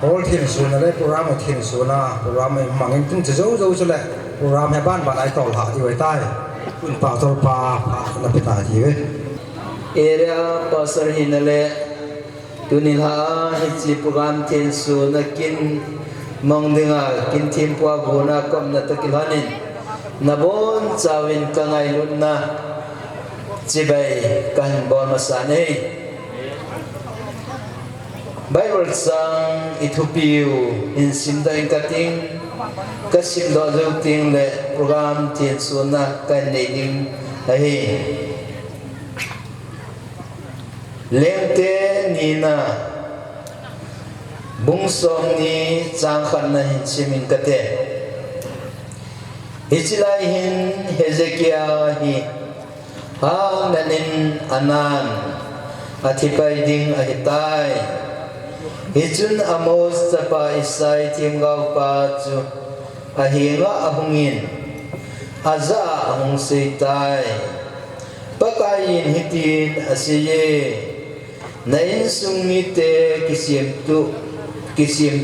hol thiên sun le program thiên suna program mangin tung zo zo chule program he ban ai tol ha ti wai tai kun pa tol pa na pita ji ve area pasar hinale tunilha hi program thiên suna kin mong dinga kin thim pwa gona kom na takilanin nabon chawin kangai lunna chibai kan bon masane Bible sang Ethiopia in simda in kating kasim do ting le program thiên suna kan nei ding hai lengte nina bung som ni chang khan na hin simin kate Ichilai hin Hezekiah hi ha nanin anan athipai ding ahitai Hijun Amos Tapa Isai Tim Gau Pa Chu Ahinga Ahungin Aza Ahung Seitai Pakayin Hitin Asiye Nain Sungite Kisim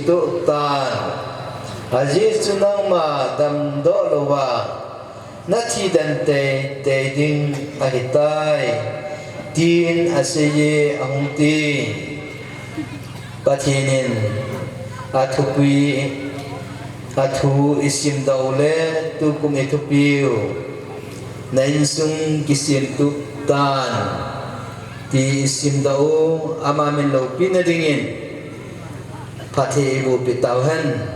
Tu Tan Aziz Chunang Ma Dam Do Lowa Nati Dante Te Ding Ahitai Tin Asiye Ahung Ti Patinin Athu isim daule tu kum Ethiopia Nain kisim tu tan ti isim dau amamin lo pinadingin Pati ibu pitauhan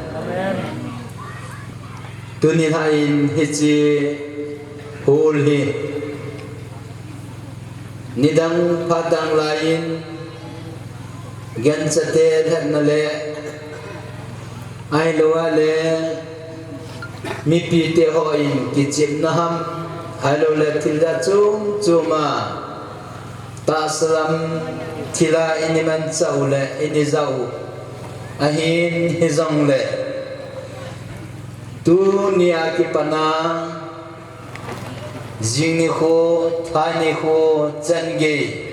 Tunin hain hici hulhi Nidang padang lain Gan sate dhan na le ay loa le mi pite hoin kichim na ham alo le tilda chuma ta salam tila iniman chau le ini zau ahin hizong le tu niya ki pana jingni kho thani kho change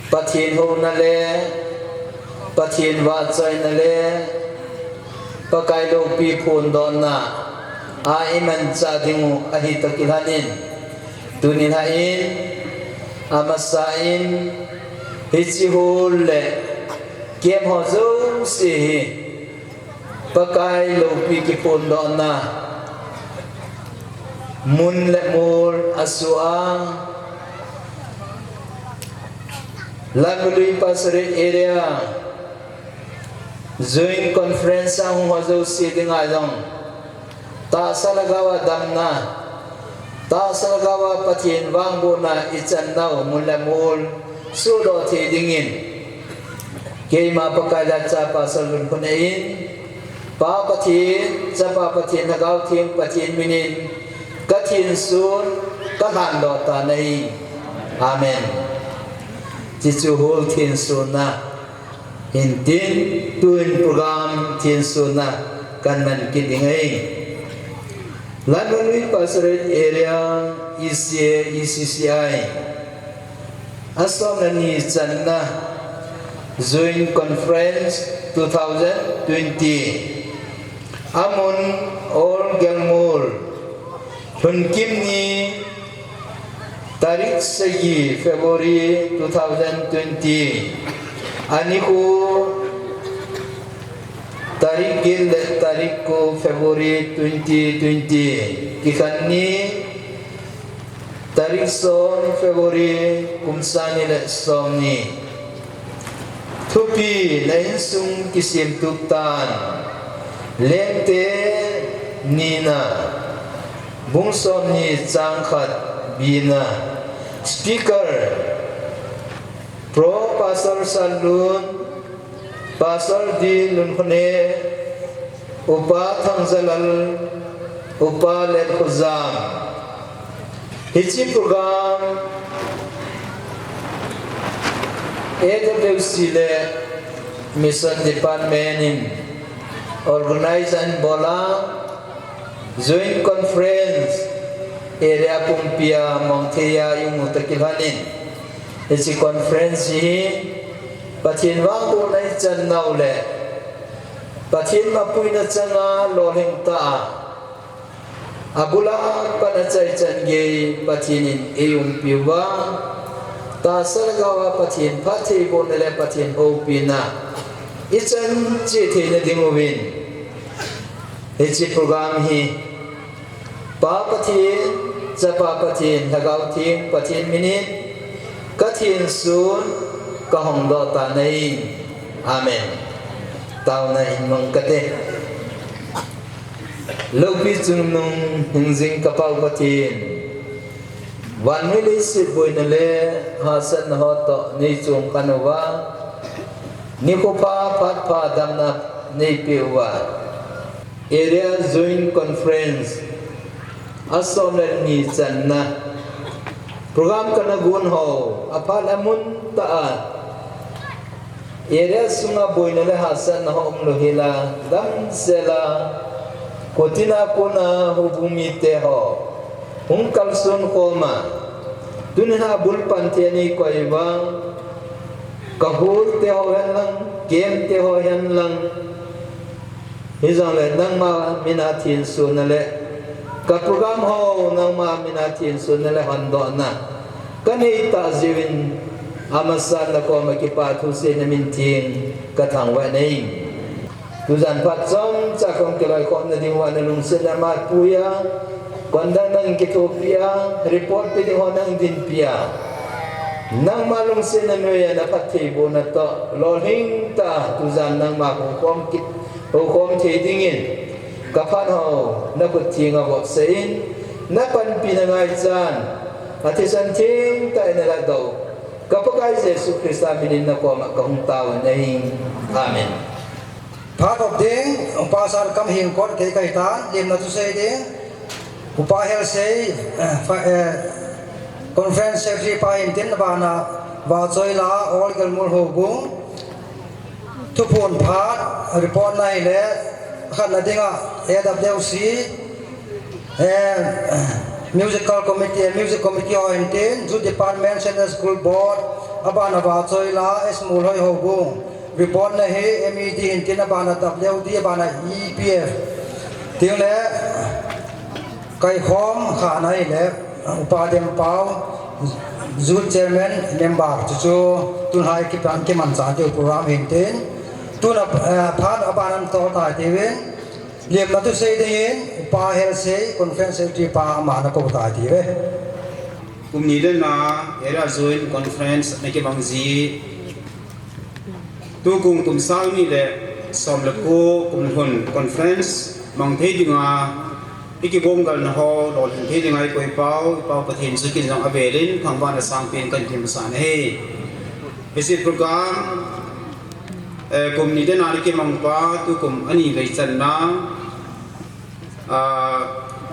Pathin ho na le Pathin wa chai na le Pakai lo pi phun don na a iman cha dingu ahi takilanin tunin hain amasain hichi hol le kem ho zo si Pakai lo pi ki phun don na mun le mul asuang Lagului pasare area Joint conference ang huwazo sitting ayong Ta salagawa damna Ta salagawa patin wangbo na itsan daw mula mul Sudo tidingin Kay mapakalat sa pasalun punain Pa patin sa papatin nagaw ting patin minin Katin sun kahando tanay Amen Chichu hol thiên suna Hintin tuin program thiên suna Kan man kiting ay Lagalui pasret area ECCI Asam na ni Channa Joint Conference 2020 Amon All Gelmul Hunkim ni Tarik segi Februari 2020 Aniku Tarik gil tarik ko Februari 2020 Kikan ni Tarik som Februari kumsani le som ni Tupi lain sung kisim tuktan Lente nina Bungsom ni changkhat Bina Speaker Pro Pastor Salun Pastor Di Lunkhone Upa Thangzalal Upa Let Khuzam Hichi program AWC le Mission Department in Organize and Bola Joint Conference area Pumpia Montea yung mutakilhanin. Isi conference ปะทินวางโบในจันนาเลปะทินมาปุยนะจังอาโลหิงตาอาบุลาปะนะใจจันเกปะทินินเอยุมปิวาตาสรกาวปะทินพัทธิโบนเลปะทินโอปินาอิจันจิเทนดิงวินเฮจิโปรแกรมฮีปาปะทินจะปาปะทินถ้าเกาทิ้งปะทินมินิกะทินซูนก็ห้องดอตาในอาเมนตาวในมังกะเตลูกพิจุนนุงหิงซิงกะเปาปะทินวันมิลิสิบุยนเลฮาสันฮอตนิจุงกันวานิโคปาพัดพาดัมนับนิปิวาเอเรียจอยน์คอนเฟรนซ์อัสซอมเลนีจันนะโปรแกรมกันกุนฮาวอพาลมุนตาเอเรียสุงาบุยนเลฮาสันฮอมโลฮิลาดัมเซลาโคตินาคุนาฮุบุมิเตฮอหุงคัลซุนโคมาดุนฮาบุลปันเทนีกวยวังกะฮูลเตฮอยันลังเกมเตฮอยันลังฮิจังเลนังมามินาทินซุนเลกับโปรแกรมฮาวนังมามินาทินซุนเลฮันดอนะกันให้ตาจิวินอามาสันละก็มาคิปาทุเซนมินทิงกะทังวะนี้ทุจันพัดจอมจากของเกลอยคนในดิวันลุงเสนามาปุยาคนดังนังกิโตปิยารีพอร์ตไปที่หัวนังดินปิยานังมาลุงเสนาเมียนับพัดที่บุญต่อลอหิงตาทุจันนังมาหุกมกิหุกมที่ดิ่งกับพันหาวนับทิ้งเอาเสียนนับปันปีนังไอจันอาทิตย์สันทิ้งแต่ในระดับกับพระกายเยซูคริสต์มิลินนักว่ามักหุ่นตาวนี้อาเมนพากับเด้งอุปสรรคกำหิงกอดเกยไก่ตาเลียมนัทุเสยเด้งอุปเฮลเซยคอนเฟรนซ์เซฟรีปาอินเทนบานาบาจอยลาออลกัลมูลโฮกุงทุกคนพาดรีพอร์ตในเล่ขันนัดดิ้งอ่ะAWC musical committee of intent to department and school board abana ba choila esmul hoi hogu report na he MED intent abana WD abana EPF tingle kai khom khana ile upadem pau zul chairman member chu tun hai ki plan ke man cha de program intent tun phan abana to ta dewenเรียมนัตุเซเดียนปาเฮลเซคอนเฟรนซ์ที่ปามานะก็ตายทีเว้กลุ่มนี้เดินมาเอราจอยน์คอนเฟรนซ์ในเก็บบางซีตัวกลุ่มสาวนี่แหละสมละกูกลุ่มคนคอนเฟรนซ์บางที่ดีงาอีกบ่มกันฮอหลอดที่ดีงาไปเป้าประเทศสุกินจังอเวรินทางบ้านสร้างเป็นกันที่ภาษาให้เป็นสิ่งโปรแกรมกลุ่มนี้เดินมาในเก็บมังป้าตัวกลุ่มอันนี้เลยจันนะ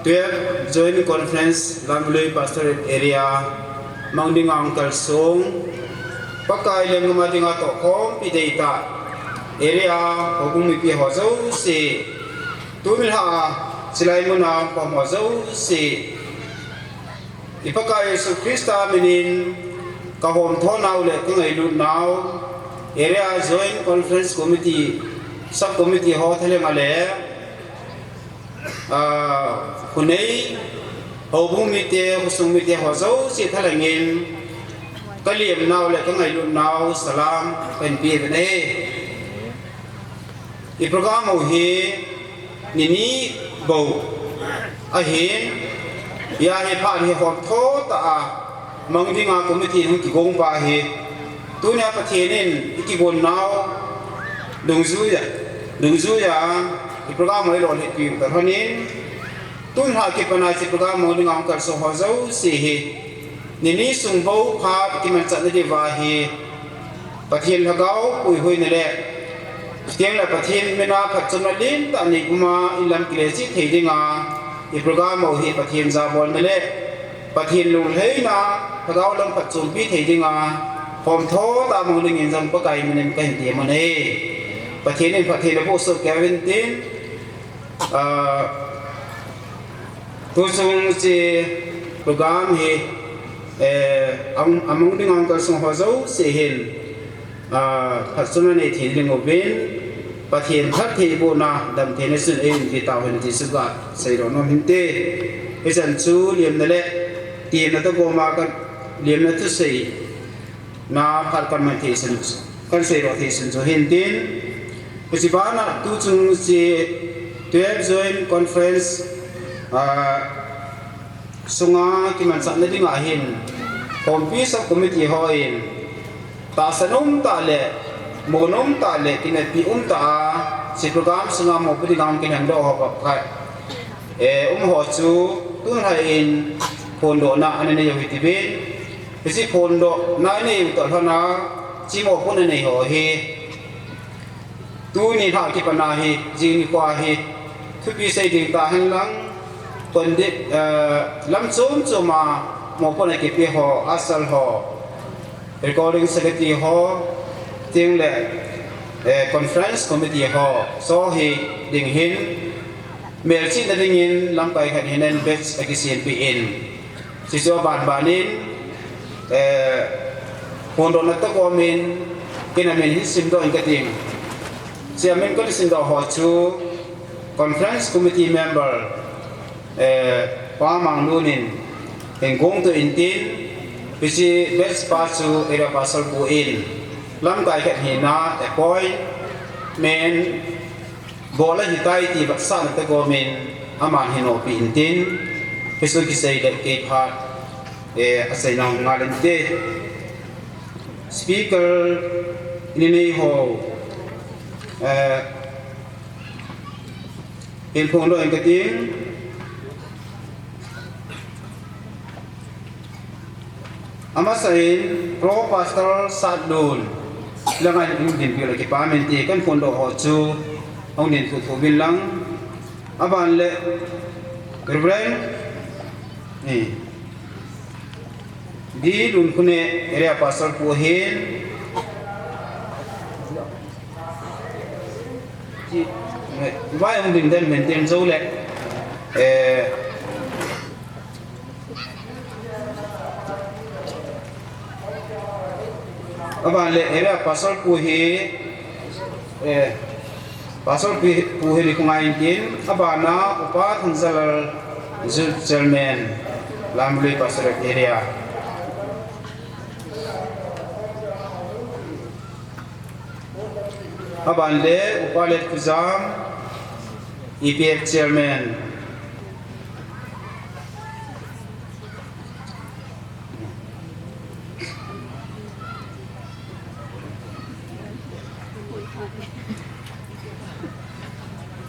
ตัวจอยน์คอนเฟรนซ์ลำเลยพาสเตอร์เอเรียมังดิ่งอังกัลซงปักไก่เลี้ยงมาดิ่งอัตโตคอมพิเดตาเอเรียหกมีปีหัวเจ้าสีตัวมิลฮาสไลมุนาปอมหัวเจ้าสีอีปักไก่สุคริสตามินินกะหอมท้อนเอาเล็กก็ไงลุดนาวเอเรียจอยน์คอนเฟรนซ์คอมมิตี้ซับคอมมิตี้ฮอทะเลมาเล่คนนี้เขาบุ้มมิเตะเขาส่งมิเตะหัวเจ้าสิทะเลเงินก็เลี้ยงนาวเลยก็ไงลุนนาวสลามเป็นปีเป็นเออีโปรแกรมเอาเฮนี่บ่อาเห็นยาเฮผ่านเฮหอมโทตามังที่งานคอมมิตี้ทั้งกี่กงปาเฮตัวนี้ประเทศนี้กี่คนนาวดึงซุยอีโปรแกรมไม่หลอนเหตุปีแต่ตอนนี้ตุ้นหาเก็บปัญหาสิโปรแกรมมันดึงเอาการส่งหัวเจ้าสี่เหตุนี่ส่งบ่พาที่มันจัดในเดวาเหตุประเทศละเก้าปุยหุยนี่แหละเที่ยงละประเทศไม่น่าผัดจนลิ้นแต่นี่กูมาอิลัมกิเลสิเทียดิงาอีโปรแกรมเอาเหตุประเทศซาบอนนี่แหละประเทศลุงเฮนะละเก้าลำผัดจนปีเทียดิงาผมโทษตามมองดึงเงินจำปะไก่มันเป็นกันเตียมันเองประเทศนี้ประเทศละพวกสุดแกวินตินตัวส่งจีโปรแกรมเฮอามุงดึงเอาการส่งหัวเจ้าเสียเห็น พัฒนาในที่เรื่องเว้นประเทศทัดที่โบนาดำเทนสุนเองที่ตาวเห็นที่สุดว่าใส่รอนหินเตไอ้ฉันชูเลี้ยมนั่นแหละที่นั่นต้องโกมากันเลี้ยมนั่นทุสินาพัดกันมาที่สุนกันใส่รอที่สุนจูเห็นดินปัจจุบันน่ะตู้จุงจี12 joint conference สุงาที่มันสันนิษฐานเห็นคอมพิวส์คอมมิตี้หอยตาสนุมตาเล่โมนุมตาเล่ที่นั่นปีตาสิโปรแกรมสุงาโมปฏิกรรมกินหันดอกกับใครหัวจูตุ้งไทยอินพนโดนาอันนี้อยู่ที่เบนไปสิพนโดนาเนี่ยอยู่ต่อท่านาจีโมพนนี่หัวเฮตู้นี่ท่าที่ปนาเฮจีนี่กว่าเฮทุกปีใส่ดิ่งตาหันหลังปนดิลำซูมซูมาโมพนไอคิดหัวอัสลหัวrecording secretary หัวจริงแหละconference committee หัวโซเฮดิ่งหินเมื่อที่ได้ยินลำไปขัดเห็นนั้นเบสเอกสินปีอินสิจบานินคนโดนนักตะกอมินกินอามินฮิสิมโดอินกติงเสียมินก็ดิสินโดหัวชู conference committee member ป้ามังลูนินเห็นคงตัวอินตินพิจิเบสปาชูเอราปัสสปูอินลำไปขัดเห็นนาแต่ปอยเมนbola hitai ti baksa na tagomin aman hino pintin piso kisay dal kay phat asay nang ngalente speaker ini ho il phondo ang kating amasain pro pastor sadun langan din pila ki pamenti kan phondo ho chu ông nên phụ thuộc bên lăng, à bạn lệ, cái brain, nè, đi luôn khu này, area pasal phụ hen, vài ông đình thân mình tiền dâu lệ, à bạn lệ area pasal phụ hen, pasal puhili kungai din abana upat hansal German lamli pasal area aban le upalet kuzam EPF chairman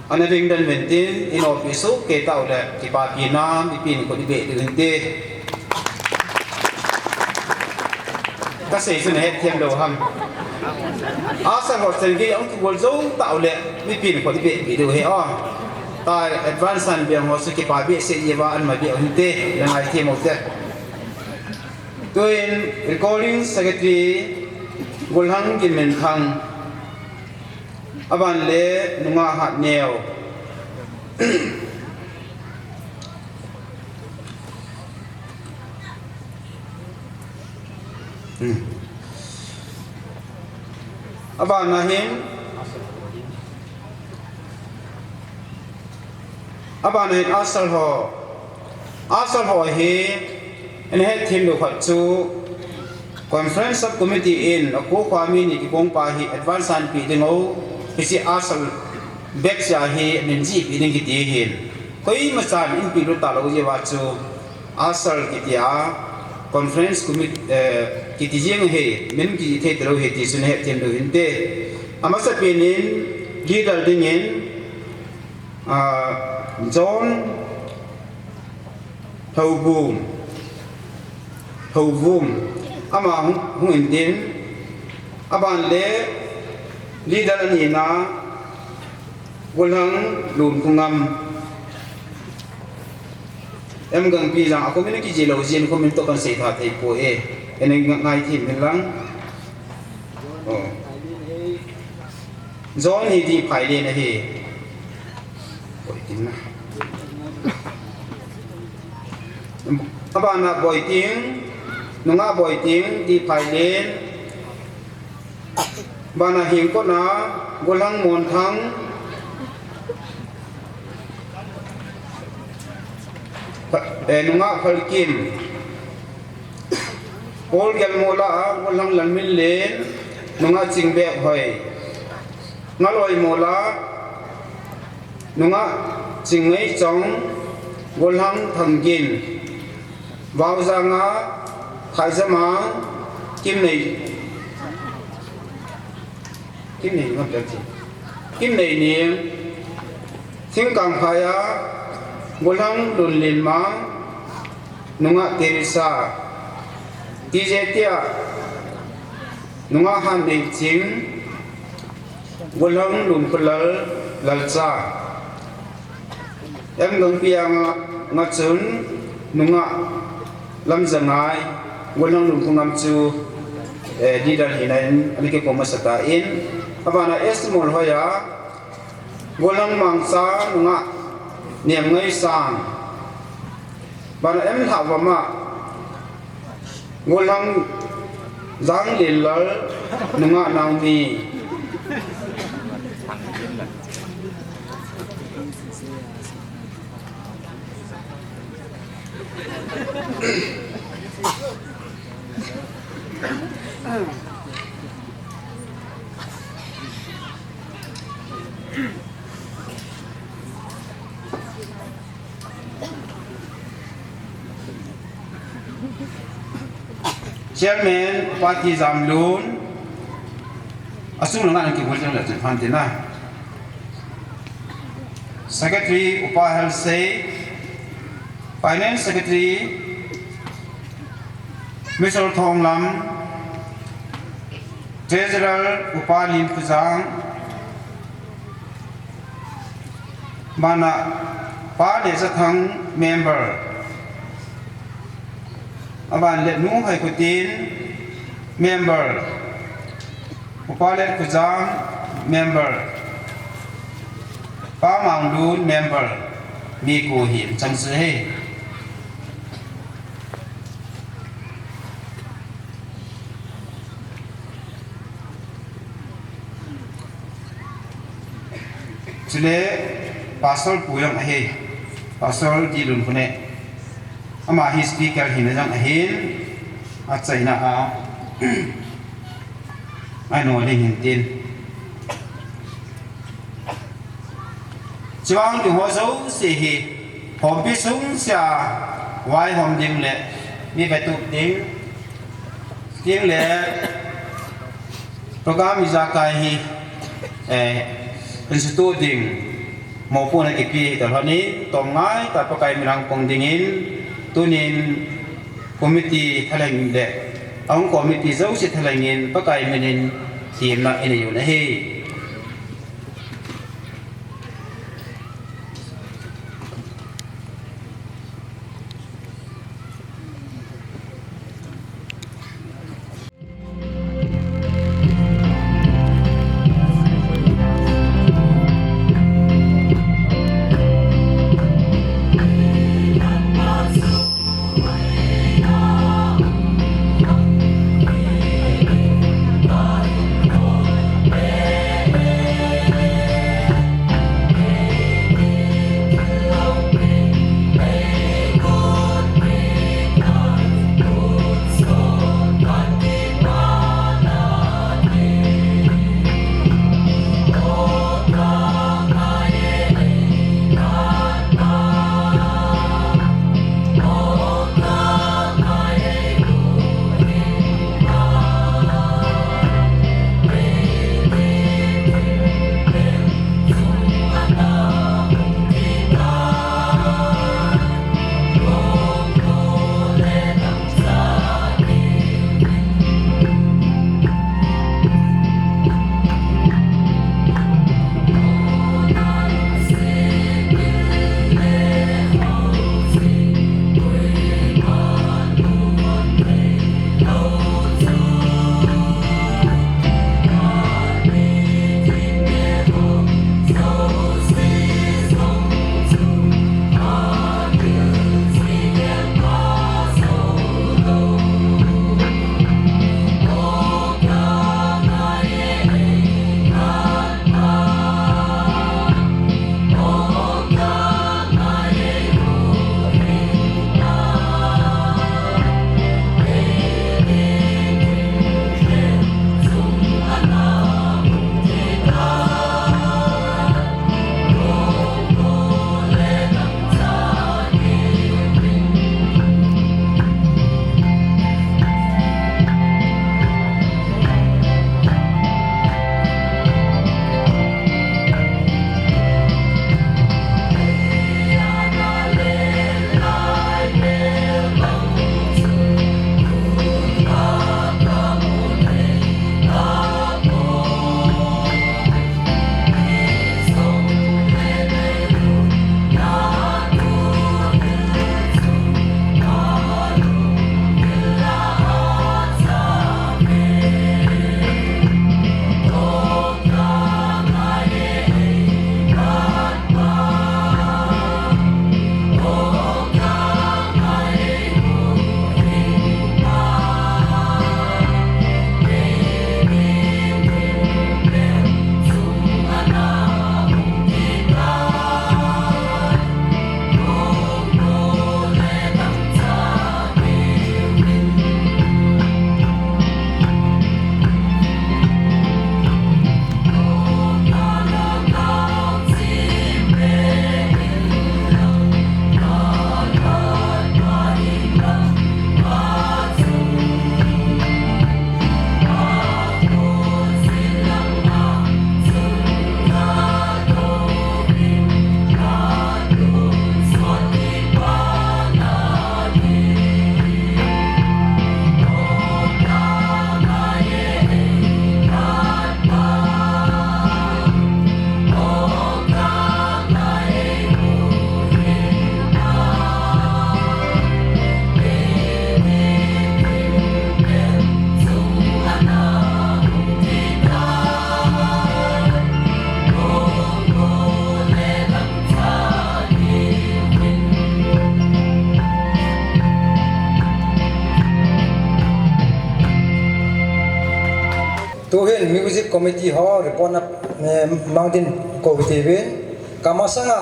anh em đang vận tin in office kể tạo là chỉ ba Việt Nam bị pin của đi về từ hình tê các sĩ sinh hết thêm đầu hầm sang học sinh kia ông cũng dấu tạo lệ bị pin của đi về bị điều hệ tại advanced and biếng họ sẽ kịp ba biết sẽ gì và anh mà bị hình tê là ngày thêm một tết tôi recording secretary Gulhang Kim Min Thang aban le nunga hat neo aban nahin asal ho he en het thim lo khat chu conference of committee in ko kwami ni ki kong pa hi advance an pi dingo pisi asal beksa he menji pining ki ti hin koi masan in pi lo ta lo je wa chu asal ki tia conference committee ki ti jeng he men ki the tro he ti sun he tem do hin te amasa pinin leader dingin John Thâu Vum ama hung in tin aban le leader ani na Gulhang lum kungam em gang pi jang ako min ki jelo jin ko min to kan se tha thei po e enen ngai thi min lang John hi di phai le na hi oi tin na abana boy ting nunga boy ting di phai le บานาหิงก็นะกุลังมนทั้งนุงะพลกินโอลเกลโมลากุลังลันมิลเลนนุงะจิงเบะหอยงะลอยโมลานุงะจิงไงจงกุลังทังกินวาวจางะไขจมากิมนี่มันจะจิกิมนี่นี่ทิ้งกังพายากุลังลุนลินมานุงะเทริสาดีเจเตียนุงะฮันดิจิงกุลังลุนพลลลซาเอ็มกังเปียงะจุนนุงะลำจังไงกุลังลุนคุงนำจูดีดันหินันอันนี้ก็คงมาสตาอินอาบานาเอสมอลฮอยากุลังมังซานุงะเนียมไงสานบานาเอ็มถามว่ามากุลังจังลิลลนุงะนางมีเชียร์แมนปาร์ตี้จำลูนอาสุนงานกี่คนจังเลยจะพันตีน่ะ Secretary อุปาเฮลเซ Finance Secretary มิสลทองลำ Treasurer อุปาลิมกุจังมานะปาเดชทัง Memberอาบานเล็ดนุ่งให้กุติน member อุปาเล็ดกุจัง member ป้ามังดูน member มีกูหินจังซื้อให้จุเลพาสตอร์ปุยงให้พาสตอร์ดีลุนคนนี้อามาฮิสปีกหินจังเห็นอาใจน่าเอาไอ้หนูได้เห็นตีนจวงถึงหัวเสาสี่หีผมพิสุงเสียไว้ผมดิ้งเละมีไปตุกดิ้งเละโปรแกรมมีจากไอ้เป็นสตูดิ้งหมอพูดในกี่ปีแต่ตอนนี้ตรงไม้แต่โปรแกรมมีรังปงดิ้งินตัวนี้คอมมิตี้ทะเลงินเด็กองคอมมิตี้เจ้าสิทะเลงินปะไก่เมนินทีมนักเอเนอยู่นะเฮ tuhin music committee ho report na mountain committee win kamasanga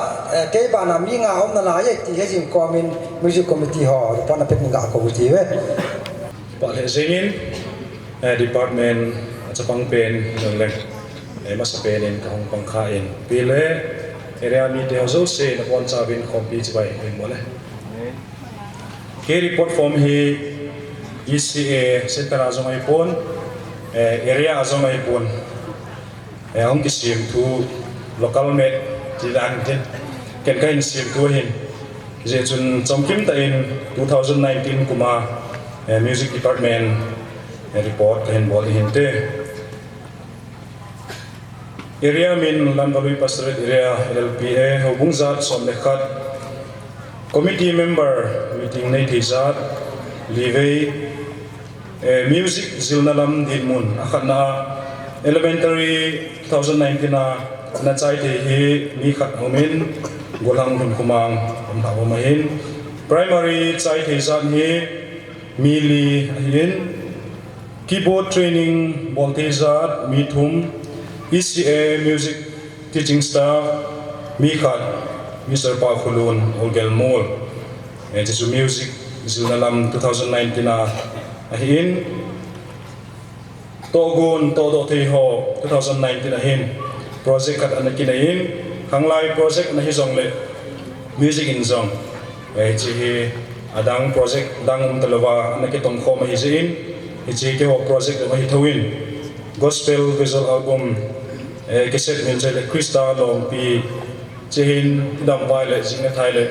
ke bana mi nga om na la ye ti he jin komin music committee ho report na pet nga committee we Pak Le Zingin department Japang pen nang mas penin ka hong pang khain pile area mi de zo se na pon cha bin kompi chibai mo le ke report form hi ECA center azong ai pon area azong ai pon hong ki sim tu local met ti dan ken kain sim tu hin je chun chomkim ta in 2019 kuma music department report kain bol hin te area min Lanbalui Pastorate area LLPA hubung zat som lekhat committee member meeting nei thizat livei music zilnalam dinmun akhana elementary 2019 na chai the hi mi khat homin golang hun kumang amdaw mahin primary chai thizat hi mili hin keyboard training boltezat mithum ECA music teaching staff Mikhat Mr. Pakulun Olgel Mol Jesu music zilnalam 2019 na ahin togun todo ho 2019 ahin project kat anakinahin hanglai project na hizong le music in zong chi adang project dang talawa anakitong ko mahizin chi ke ho project ma hitawin gospel visual album keset min chele krista long pi chehin dam vai le jing thai le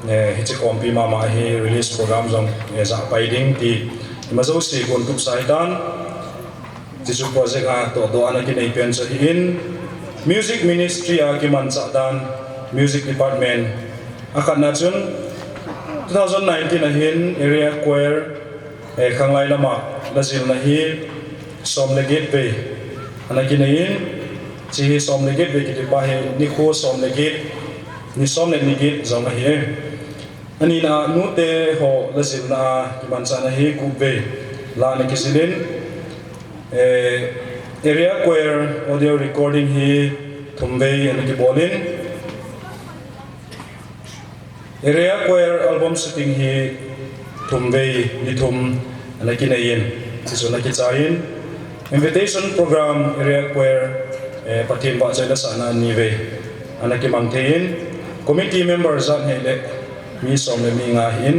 hi chi kom pi mama hi release program jong za pai ding ti ma zo si kon tup sai dan chi su project a to do ana ki nei pen cha in music ministry a ki man cha dan music department akan na chun 2019 a hin area choir khanglai lama lazil na hi som le gate pe ana ki nei chi som le gate be ki pa he ni kho som le gate ni som le ni gate zong na hi ani na nu te ho lazil na ki man cha na hi ku be la ne ki silin area choir audio recording hi thumbe ani ki bolin area choir album shooting hi thumbe ni thum ana ki nei yin chi so na ki chain invitation program area choir patin ba chai la sana ni ve ana ki mangthein committee members an hele mi som le mi nga hin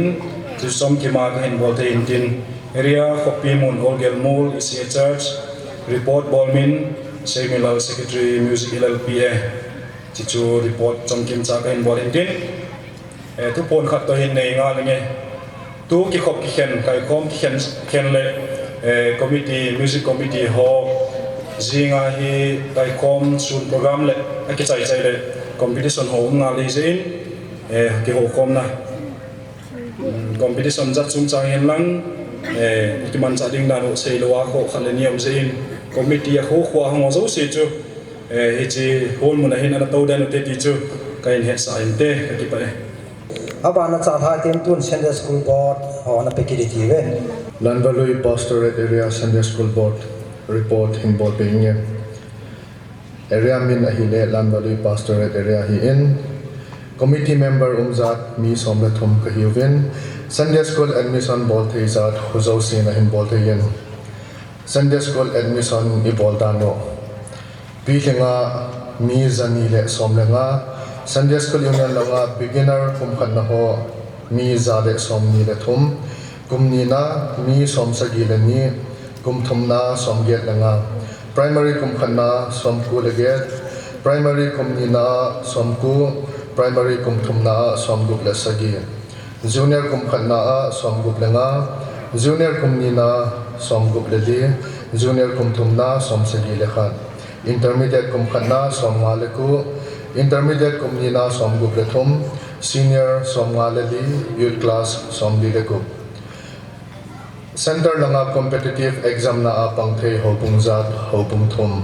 chu som ki ma ka hin bol the in tin area khopi mun Olgel Mol ECA church report bolmin seminal secretary music LLPA chi chu report chom kim cha ka hin bol in tin tu pon khat to hin nei nga le nge tu ki khop ki khen kai khom ki khen le committee music committee ho zinga hi kai kom sun program le ki chai chai le competition ho nga le zin ki ho kom na competition zat chung chang hen lang ki man cha ding na ro sei lo wa kho khan le niam zin committee ho khwa ho zo se chu hi chi hol mun hin ana to dan te ti chu kai he sa in te ki pa abana cha tha tem tun Sunday school board ho na pe ki ti we Lanbalui Pastorate Area Sunday School Board report in bol pengye area min ahile Lanbalui Pastorate Area hi in committee member umzat mi somle thum ka hiwin Sunday School admission bol theizat huzo sin ahin bol theyen Sunday School admission I bol dano pi thenga mi zani le somle nga Sunday School union langa beginner kum khan na ho mi za le som ni le thum kumni na mi som sagi le ni kum thum na som get langa primary kum khan na som ku le get primary kum ni na som ku primary kum thum na som gup le sagi junior kum khan na som gup lenga junior kum ni na som gup le di junior kum thum na som sagi le khan intermediate kum khan na som nga le ku intermediate kum ni na som gup le thum senior som nga le di youth class som di le gup center langa competitive exam na apang thei hobung zat hobung thum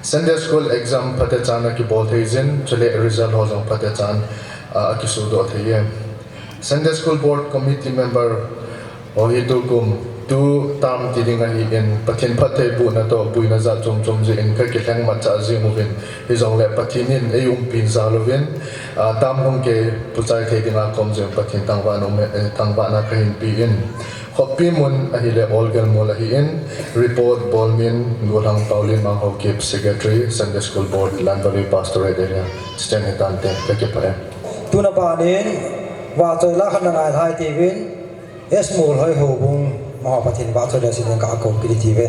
Sunday school exam phate chana ki bol thei jin chule result ho jong phate chan ki su do thei Sunday school board committee member o hitu kum tu tam ti ding a hi in pathin phathe bu na to buina za chom chom je in ka ki thang ma cha ji mu vin hi zong le pathin in e pin za lo vin tam hong ke puchai the ding a kom je pathin tang wa no me tang wa na khin pi in hopi mun a hi le olgal mol a hi in report bolmin gorang paulin mang ho keep secretary Sunday School Board Landari Pastorate area stand hitan te ka ke pare tuna panin wa choi la khan ngai thai ti win esmul hoi ho bung ma pathin wa choi da sin ka ko pi ti ve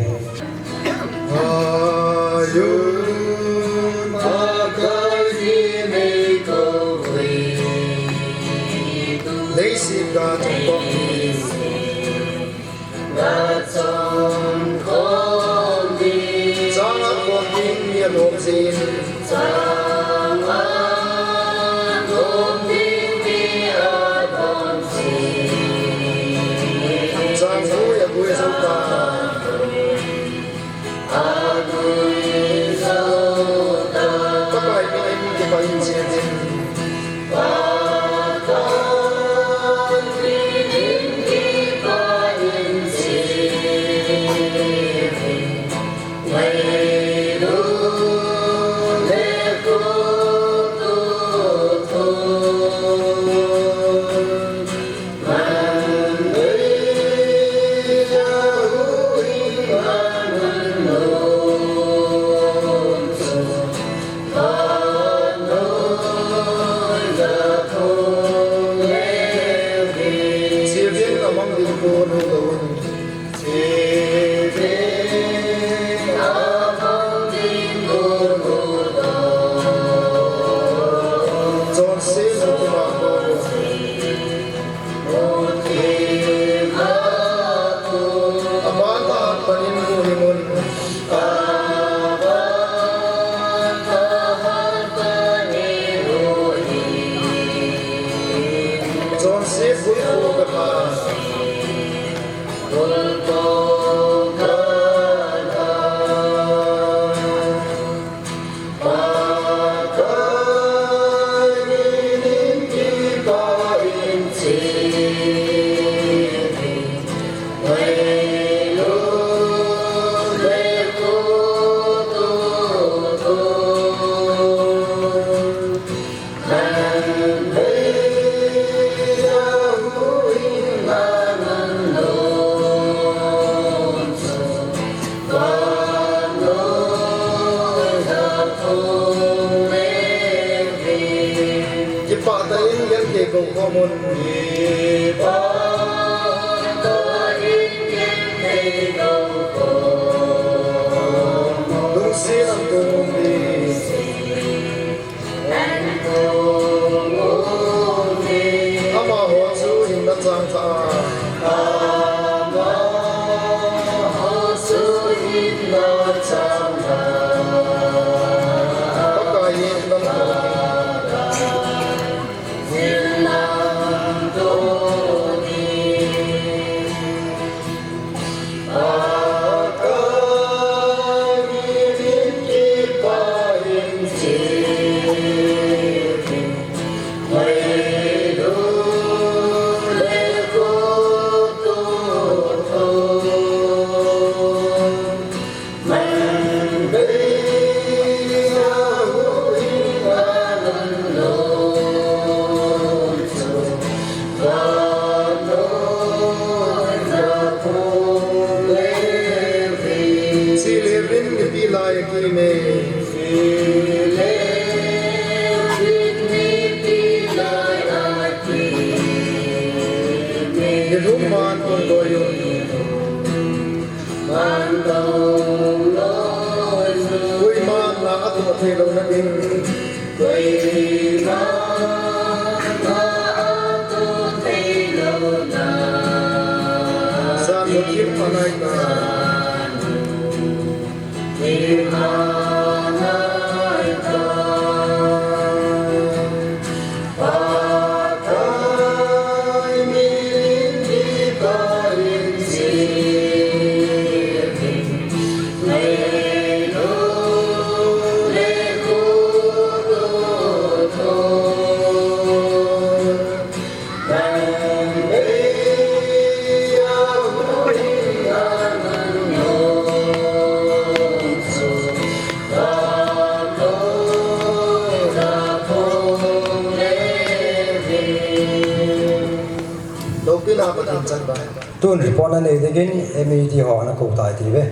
tuần report này để cái MED họ nó cầu tài thì về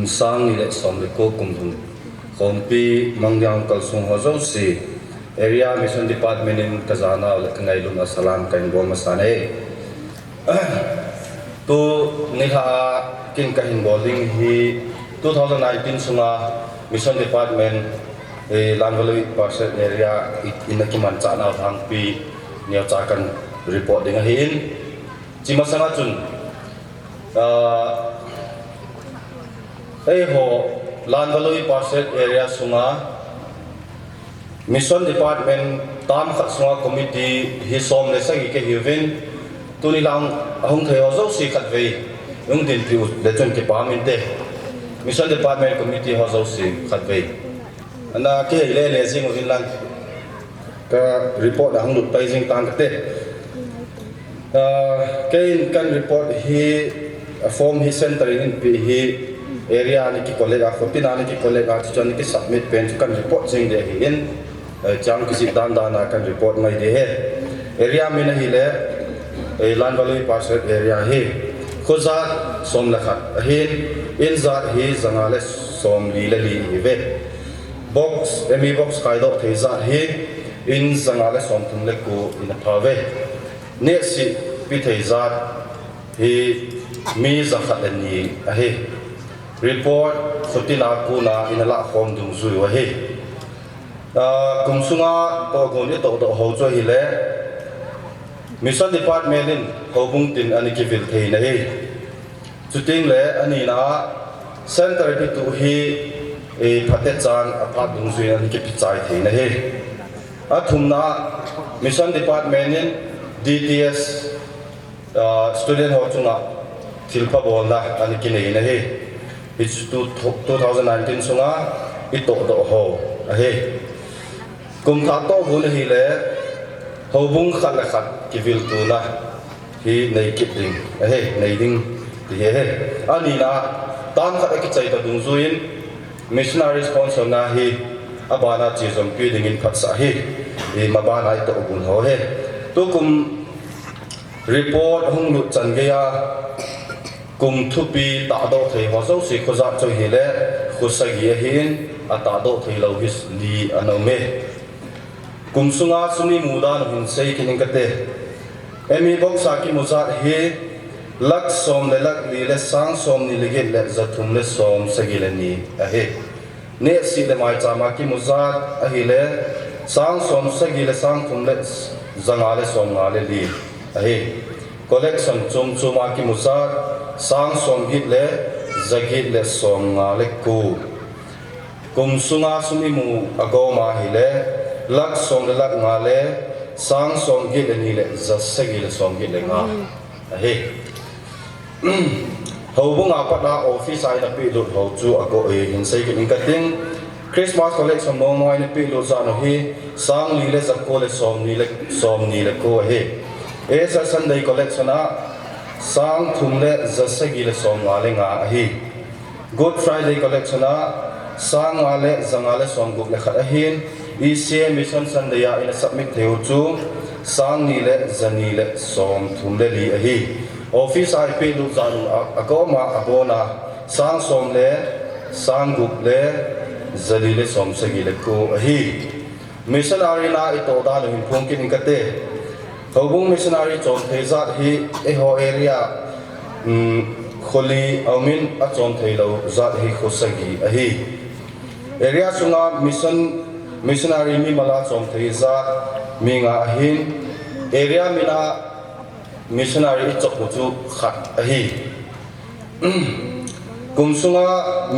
sang ni le som le ko kum thum khompi mangyang kalsung ho zo si area mission department in kazana le kangai lung asalam kain bom masane tu ni ha kin kahin bowling hi 2019 sunga mission department lanvalui parcel area inakiman cha na thang pi niaw cha kan report ding hin chimasanga chun ho lanvalui parcel area sunga mission department tam khat sunga committee hi som le sagi ke hivin tuni lang hong theo zo si khat ve ung din pi le chon ke pa min te mission department committee ho zo si khat ve ana ke le le jing win lang ka report hang lut pai jing tang te ke kan report hi form hi center in pi hi area ni ki kollega khotina ni ki kollega chon ni ki submit pen kan report jing de hi in chang ki sitan dana kan report mai de he area min hi le lanvalui parcel area hi khozat som lakhat hin in zat hi zangale som li le li ve box emi box kaido thei zat hi in zangale som thum le ku in phave ne si pi thei zat hi mi zakhat ni a hi report khotina ku na in la khom dung zui wa hi kumsunga to gon ni to ho cho hi le mission department in hobung tin ani ki vil thei na hi chuting le ani na center pi tu hi phate chan apha dung zui ani ki pi chai thei na hi athumna mission department in DTS student ho chunga thilpa bolna ani ki nei na hi it's 2019 sunga ito do ho a he kum tha to gun hi le hobung khat la khat ki vil tu na hi nei ki ding a he nei ding ti he ani na tam khat ki chai ta dung zuin missionary sponsor na hi abana chi zom pi ding in phat sa hi e mabana to gun ho he tu kum report hung lu chan ge ya kum thupi ta do thei ho zo si khoza cho hi le khusagi hin ata do thei lo his li anome kum sunga sumi mudan hin sei kin kate emi boxa ki muzat hi lak som le lak li le sang som ni le le zathum le som sagi le ni a he ne si le mai chama ki muzat a hi le sang som sagi le sang thum le zanga le som nga le li a he collection chum chuma ki muzat sang som git le zagit le som nga le ku kum sunga sumi mu agoma hi le lak som le lak nga le sang som git le ni le zasagi le som git le nga he ho bunga pata office ai na pi lut ho chu ago e hin sei ki kating Christmas collection mo mo ai pi lut za no hi sang li le zakko le som ni le ko he esa Sunday collection a sang thum le zasagi le som nga le nga hi Good Friday collection a sang nga le zanga le som guk le khat a hin ECA mission Sunday a in submit theu chu sang ni le zani le som thum le li a hi office ai pe lu za lu akoma abona sang som le sang guk le zali le som sagi le ko a hi missionary na ito da lu hin phung kin kate hobung missionary chon thei zat hi e ho area kholi amin a chon thei lo zat hi khosagi a hi area sunga missionary mi mala chon thei zat mi nga hin area mina missionary chok chu khat a hi kumsunga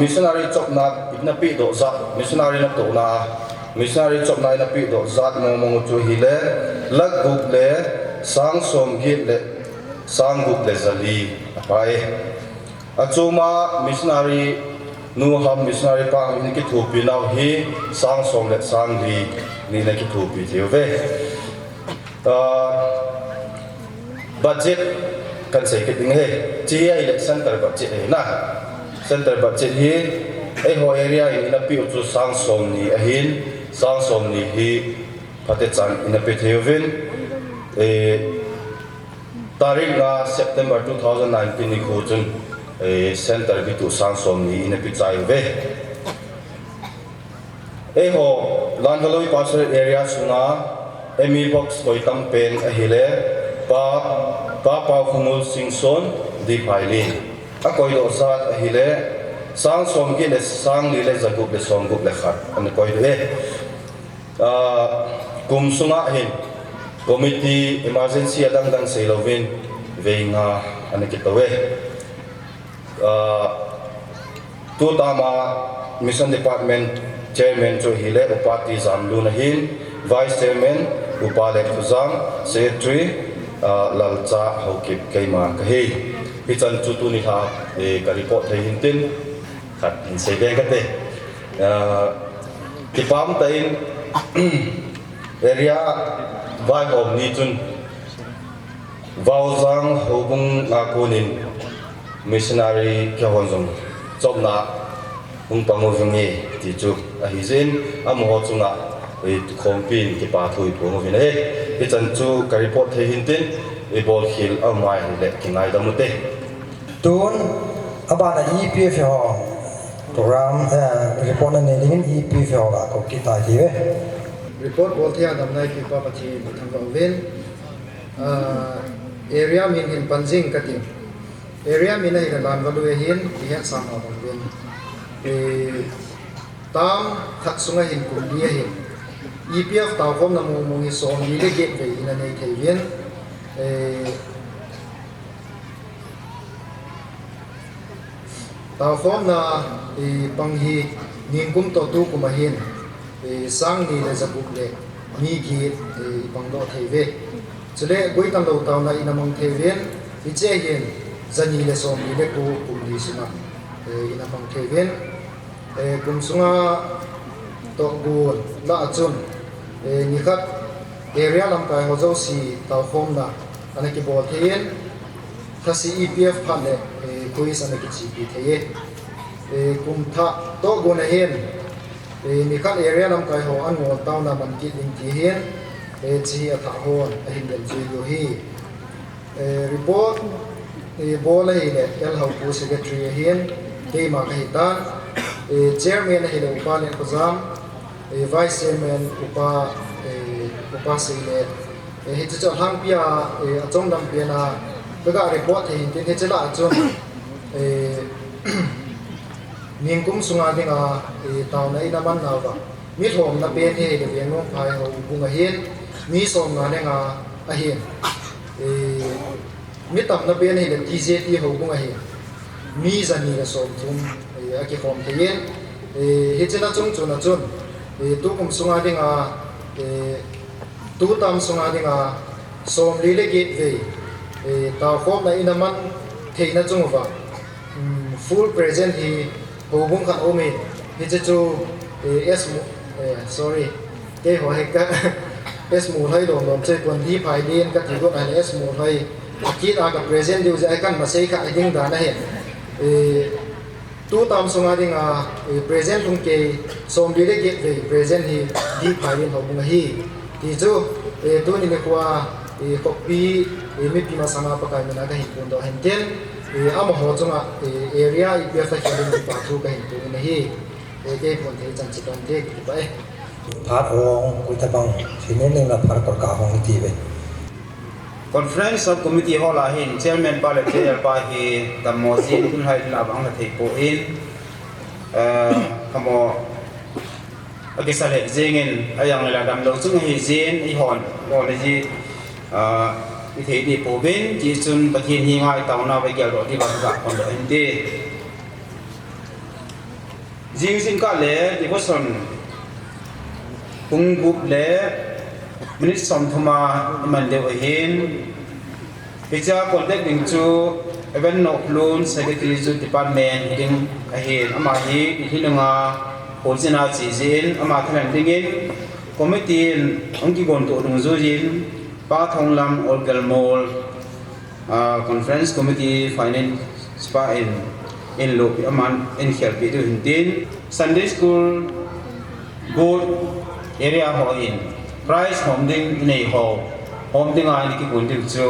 missionary chok na ipna pi do za missionary na to na missionary chok na ina pi do zat mo mo chu hi le lag gup le sang som git le sang gup le zali apai achuma missionary nu ham missionary pa ni ki thu pi naw hi sang som le sang li ni na ki thu pi theu ve budget kan sei ki ding he chi ai le center budget he na center budget hi e ho area in na pi chu sang som ni a hin sang som ni hi phate chan in a pe theuven tarik na September 2019 ni khujun center bitu sangsom ni ina pichai ve ho Langaloi Pastoral Area sunga emi box loitam pen ahile pa khumul singson di phailin akoi do sa ahile sangsom ki le sang li le zagup le songup le khat an koi de kum sunga hin committee emergency adang dang seilovin veinga anakitawe tu tama mission department chairman cho hile upati zamlu na hin vice chairman upale khuzam secretary lalcha hokip kaima kahi pichan chutu ni ha ka report thai hintin khat in sebe kate tipam tain area vai hom ni chun vauzang hobung ngakunin missionary kyawonjong chopna ung pangovungi ti chu a hizin amho chunga khompin ki pa thui pungovin he pichan chu ka report thei hintin e bol khil amai le kingai damute tun abana EPF ho program report ne lin EPF ho ga ko kita hi ve report bolthia damnai ki pa pathi thangwa ven area min hin panjing katim area min ai lan valu hin hi sam ha ven tam thak sunga hin kum dia hin EPF taw kom namu mungi som ni le get ve ina nei thei ven taw kom na panghi ningkum to tu kuma hin sang ni le zabuk le mi gi bangdo theive chule goi tam lo taw na ina mong theiven i che yen zani le som ni le ku li sina ina bang theiven kum sunga to gu la chun ni khat area lam kai ho zo si taw khom na ana ki bo theien thasi EPF phan le kuis ana ki chi pi theye kum tha to go na hen ni khat area lam kai ho an ngo taw na man ki ling ti hen chi a tha hon a hin del chi yo hi report bol hi le el ho pu secretary hen ke ma ka hitan chairman hi le upa le khuzam vice chairman upa se le hi chu hang pia a chong dam pia na ga report hi tin he chela chon ningkum sunga dinga taw na ina man nawa mi thom na pen he de veng no phai ho bunga hen mi som na ne nga a hen mi tam na pen he de TJT ho bunga hen mi zani la som chum a ki khom the yen he chena chung chuna chun tu kum sunga dinga tu tam sunga dinga som li le gate ve taw khom na ina man theina chung wa full present hi hobung khan omi hi chu sorry ke ho he ka mu hai dom dom che kon di phai den ka ti go an mu hai ki ta ka present diu ja kan ma sei kha ding da na he tu tam songa ding a present tung ke som bi le ge present hi di phai den hobung hi ti chu tu ni le kwa copy mi pi ma sama pa kai na ka hi kon do hen ten am ho chunga area IPF ta khelin pa thu ka hin tu na hi ke pon the chan chikan te ki pa phat ong ku ta bang thinen ning la phar kor ka hong ti ve conference of committee hall a hin chairman pa le chair pa hi tamozin kun hai la bang la thei po in kamo agisale zengin ayang la dam lo chung hi zen I hon ko le ji i thei ni po ben ji chun pathin hi ngai taw na ba gyal ro ti ba ga kon do in de jing sin ka le ti ko son kung gup le minit som thuma man de hin picha contact ding chu even no loan secretary zu department ding a hin ama hi hinanga hojina chi jin ama thalan dingin committee angki gon to dung zu jin pa thonglam orgal mall conference committee finance spa in lo aman in khel pi du hintin Sunday school good area ho in price home ding nei ho home ding ai ki kun ding chu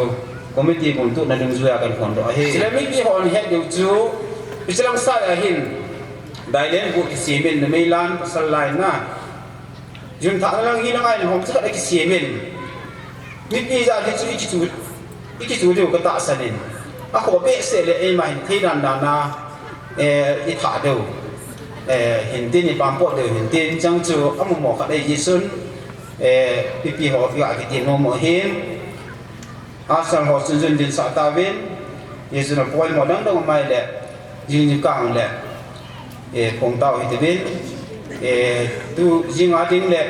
committee bun tu na ding zuya kan kon do he sila mi ki hon het du chu islam sa ya hin dailen bu ki semen na mailan pasal lain na jun ta lang hi lang ai hom cha ki semen mi pi za ki chu iki chu de ka ta sanin a ko be se le e mai thei dan dan na i tha do hin tin ni pam po de hin tin chang chu amu mo ka dai ji sun pi ho ya ki tin no mo hin asal ho sun jun din sa ta vin yesu na poi mo dang dang mai le jing ni kang le phong tao hi te vin tu jing a ding le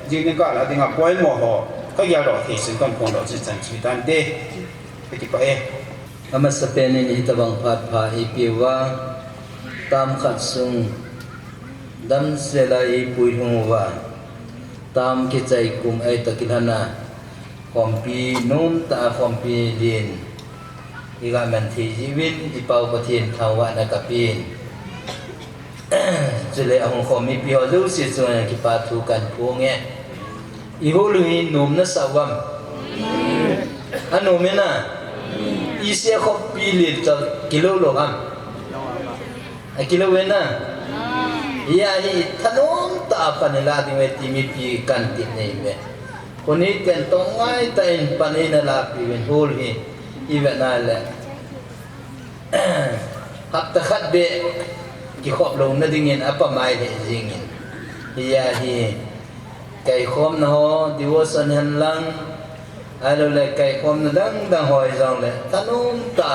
jing ni ka la ding a poi mo ho ka ya ro thi sun kan phong do chi chan chi dan de ki pa amasapen ni tabang phat pha ipiwa tam khat sung dam sela i pui hungwa tam ki chai kum ai takilhana kompi num ta kompi din iga man thi jiwin ipau pathin thawa na kapin chule ang khomi pi ho lu si chuan ki pa thu kan phunge i holui num na sawam anu mena isia kopi liter kilo logam kilo wena iya hi thanom ta panela ding timi pi kan ti nei me koni ten tongai ta in panina la pi wen hol hi iwena le hak ta khat be ki khop lo na ding in apa mai le jingin iya hi kai khom na ho devotion han lang alo le kai khom na dang hoi jong le tanom ta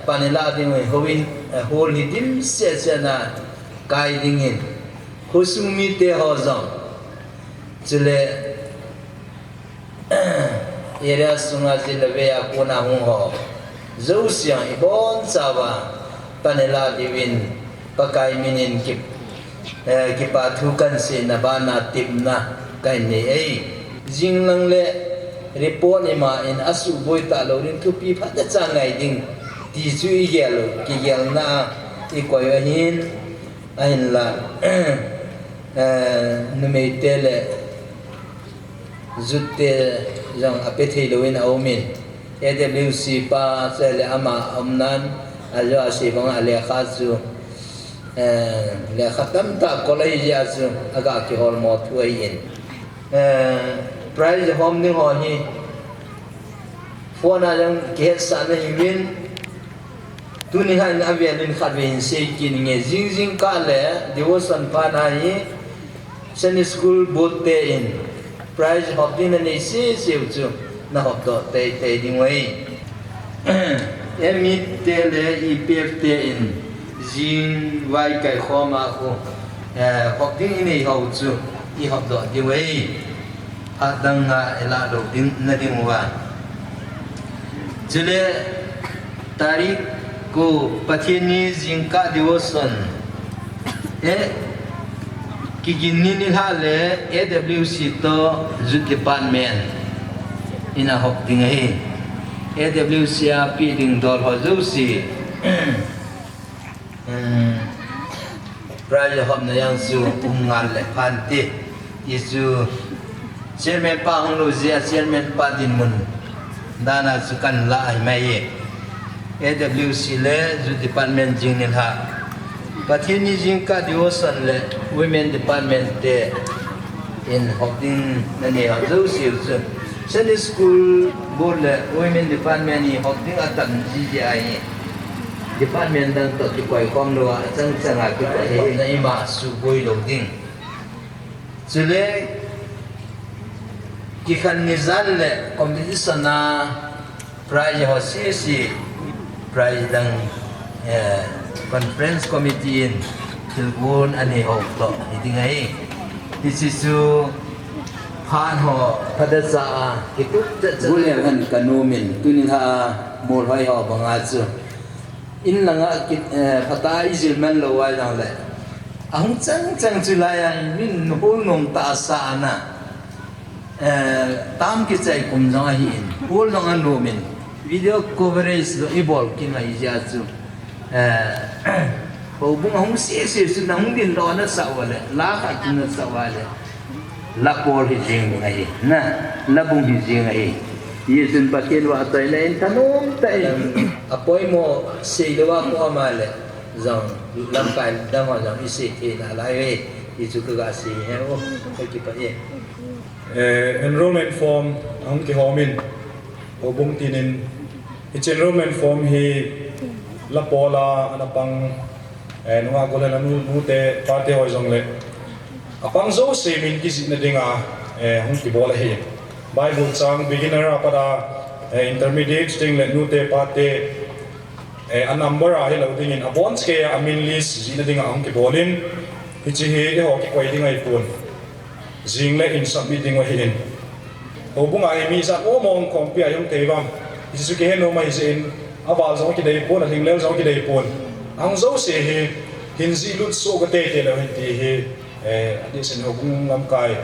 panela ding hovin hol hi dim se na kai ding in husumi te ho jong chule area sunga jile ve ya kuna hung ho zo siang ibon chawa panela divin pakai minin ki pa thu kan se na bana timna kai ne ei jing lang le report ni ma in asu boy ta lo rin thu pi pha ta changai ding ti chu i gelo ki gel na i ko yo hin ain la nu me tele zutte jang apethe lo in aumin AWC pa sele ama amnan ajo asi bang ale khazu le khatam ta college azu aga ki hol mo thu in prize home ni ho hi phone ajang ke sa na himin tu ni han avian ni khat ven se ki ni nge jing ka le devotion pa na hi Sunday school both te in prize hop din ni se chu na hop do te ding wei emit te le ipf te in jing vai kai khoma ko hop din ni ho chu i hop do ding wei adang nga ela do ding na ding wa jule tarik ko pathini jingka devotion kigini ni hale AWC to youth department ina hok ding hi AWC a pi ding dol ho zusi praja hom na yang su ngal le phanti isu chairman pa hong lo zia chairman pa din mun dana sukan la ai mai AWC le youth department jing ni ha pathini jing ka devotion le women department te in holding nani ha zo siu su Sunday school board le women department ni holding atan ji ai department dang to ki koi kom lo chang chang a ki he na ima su boi lo ding chule ki khan ni zan le competition na prize ho si prize dang conference committee in tilbun ani ho to idingai this is to han ho padasa kitu bulian han kanumin tunin ha mol hoi ho banga chu in langa kit phata izil man lo wai dang le ang chang chu la ya min hol nom ta sa na tam ki chai kum jang hi in hol long an nomin video coverage lo ibol kin mai ja chu ho bung hong se su na hong din lo na sa wale la ka kin na sa wale la por hi jing ai na la bung hi jing ai Yesun patien wa tay lain tanong tay apoy mo silawa ko amale zong lampai damo zong isi na lai Yesu ka si heo ki pa ye enrollment form ang kihomin obong tinin it's enrollment form hi lapola anapang nunga ko na nute parte ho jong le apang zo se min ki na dinga hong ki bola hi bible chang beginner para intermediate sting le nute parte a number a hello ding in abon ke a min list jina dinga hong ki bolin hichi he ho ki kwai dinga ipun jing le in submit dinga hin obung ai mi sa o mong kompia yung tewam hichi ke no mai in awal zo ki dei pon a ling le zo ki dei pon ang zo se he hinzi lut so ga te te lo hin ti he adi sen obung ngam kai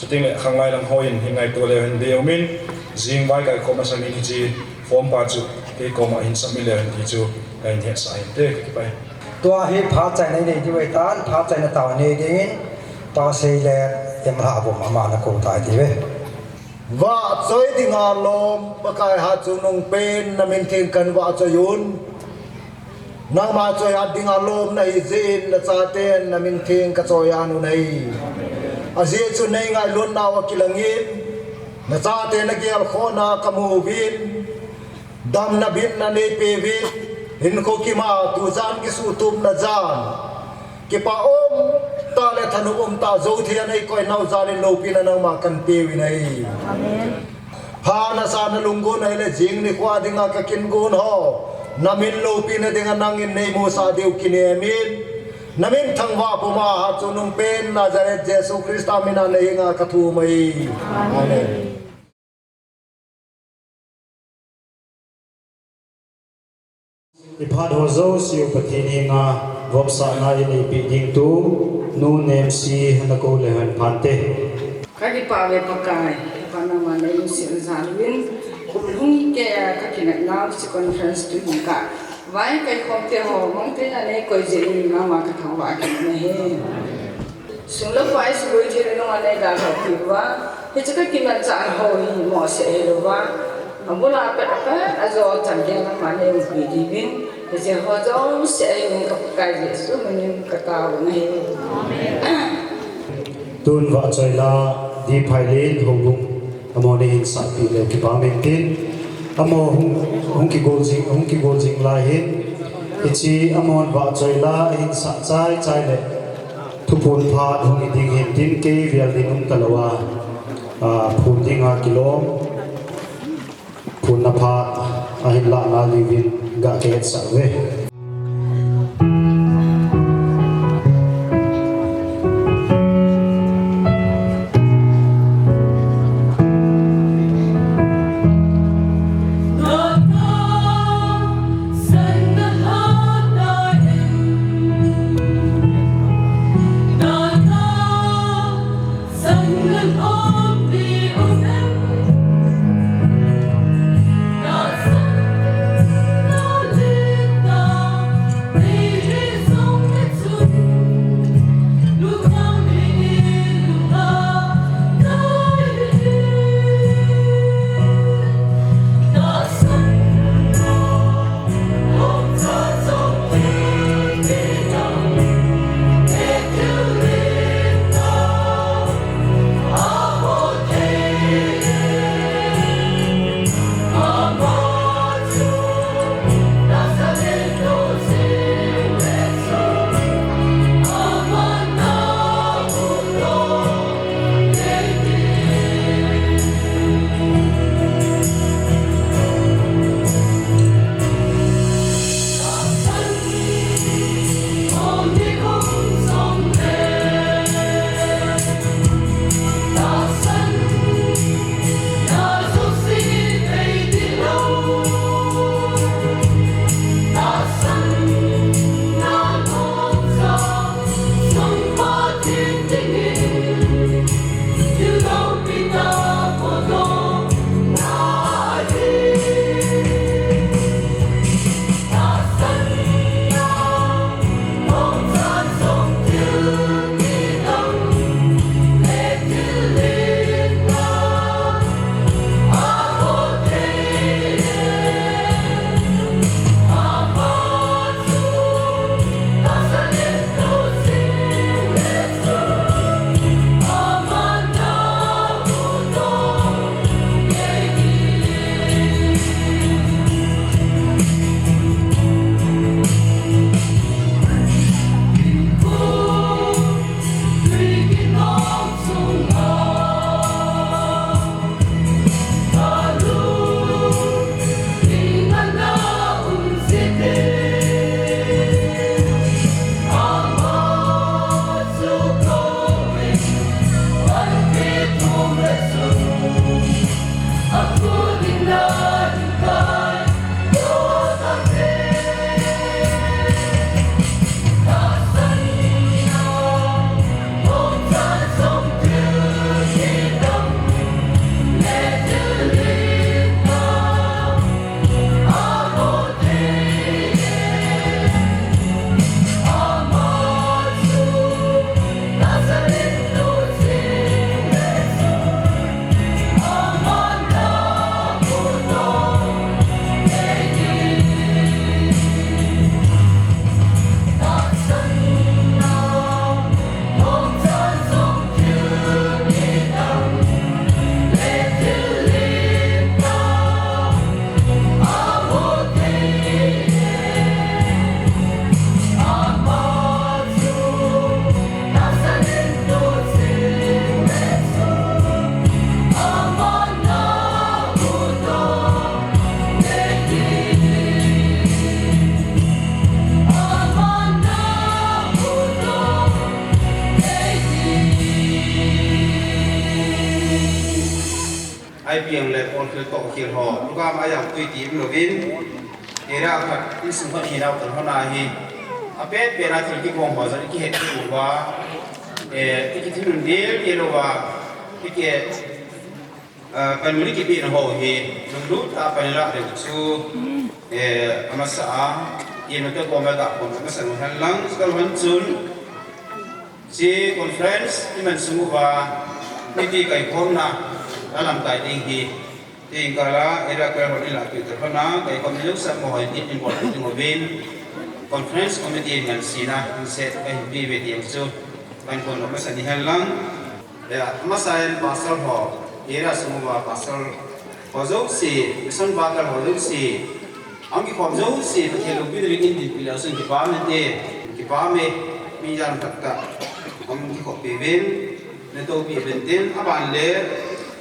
chuting le khanglai lang hoin hingai to le hin de omin jing vai kai ko ma sa min hichi form pa chu ke ko ma hin submit le hin ti chu kai he sai te ki pai ตัวเฮพาใจในเด็กที่ไว้ตานพาใจในต่างในเด่นตาเซเลเอ็มหาบุมามานะโกตายที่เว้ ว่าซอยที่งานลมปะกายหาจุนงเป็นนามินเทงกันว่าจะยุนนางมาจอยหัดดิ่งอารมณ์ในจีนและซาเตนนามินเทงกระจอยานุในอาเซียจุนในงานล้วนนาวกิลังยินและซาเตนนักเกี่ยวข้อนากมูวินดำนาบินนาเนเปวินหินโคกิมาตูจานกิสุตุมนาจานกิปาอมตาเลธนุอมตาโจเทียนไอ้ก้อยนาวจานโลปินันมากันเปวินัยพานาสานลุงกุนไอ้เลจิงนิควาดิงากกินกุนฮอนามินโลปินดิงานังอินในมูซาดิวกินเอมินนามินทั้งว่าปุมาหาจุนุงเป็นนาจาเรตเจสุคริสต์อามินาเลงากะทูมัยอาเมน Ipad hozo siu patini nga vopsa nga ini piding tu nu nem si hanako lehan phante kaki pawe pakai panama na yung sinzalwin kumlung ke kakina na si conference tu hika vai kai khomte ho mongte na ne koi jeri na ma ka thawa ka na he sunglo pai su goi jeri no ane da ka piwa he chaka kinan cha ho hi mo se he wa ambola pa pa azo change na ma ne ui divin je ho zo se yung ka kai jesu menim ka ta na he tun wa choila di phailin hobung amone in sa pi le ki pamentin amo hung ki goljing la hin ichi amon wa choila in sa chai le thupun pha hung ding hin tin ke vial dinum talawa phun dinga kilom phun na pha ahin la na livin ga ke sa ve Hãy subscribe cho kênh Ghiền Mì Gõ để không bỏ lỡ คือโตเขียนหอลูกก็มาอย่างตุยตีมหลวินเอราขัดที่สุพรรณเราถึงเขานาฮีอาเป็ดเป็นอาทิตย์ที่กองหัวจะที่เห็นที่ว่าที่คิดถึงเดียวเยลว่าที่เกศเป็นมิลิกิปีนหัวฮีลุงรู้ตาเป็นละเด็กชูอามาสาเย็นวันเดียวกองมาดับคนมาสั่งหันหลังสกัดวันจุนจีคอนเฟรนซ์ที่มันสมว่าไม่ดีกับคนนะแล้วลำไก่ดิ้งฮีดิ้งกาละเอราเกลคนนี้หลักอยู่แต่พนักไก่คนนี้ลูกสาวมหอยนิดอินบอลถึงหัวบินคอนเฟรนซ์คอมมิตี้งานสีนะเซตไปบีเวทีอย่างสุดเป็นคนมาสั่งหันหลังมาใส่ภาษาหอเอราสมว่าภาษาหัวจุกสีส่วนบางกันหัวจุกสีอันที่ความจุกสีประเทศลูกบิดริกินดิบแล้วซึ่งที่บ้านนั่นเองที่บ้านมีจานตัดกับอันที่ขบปีบินในตัวปีเป็นเต็นอาบานเล่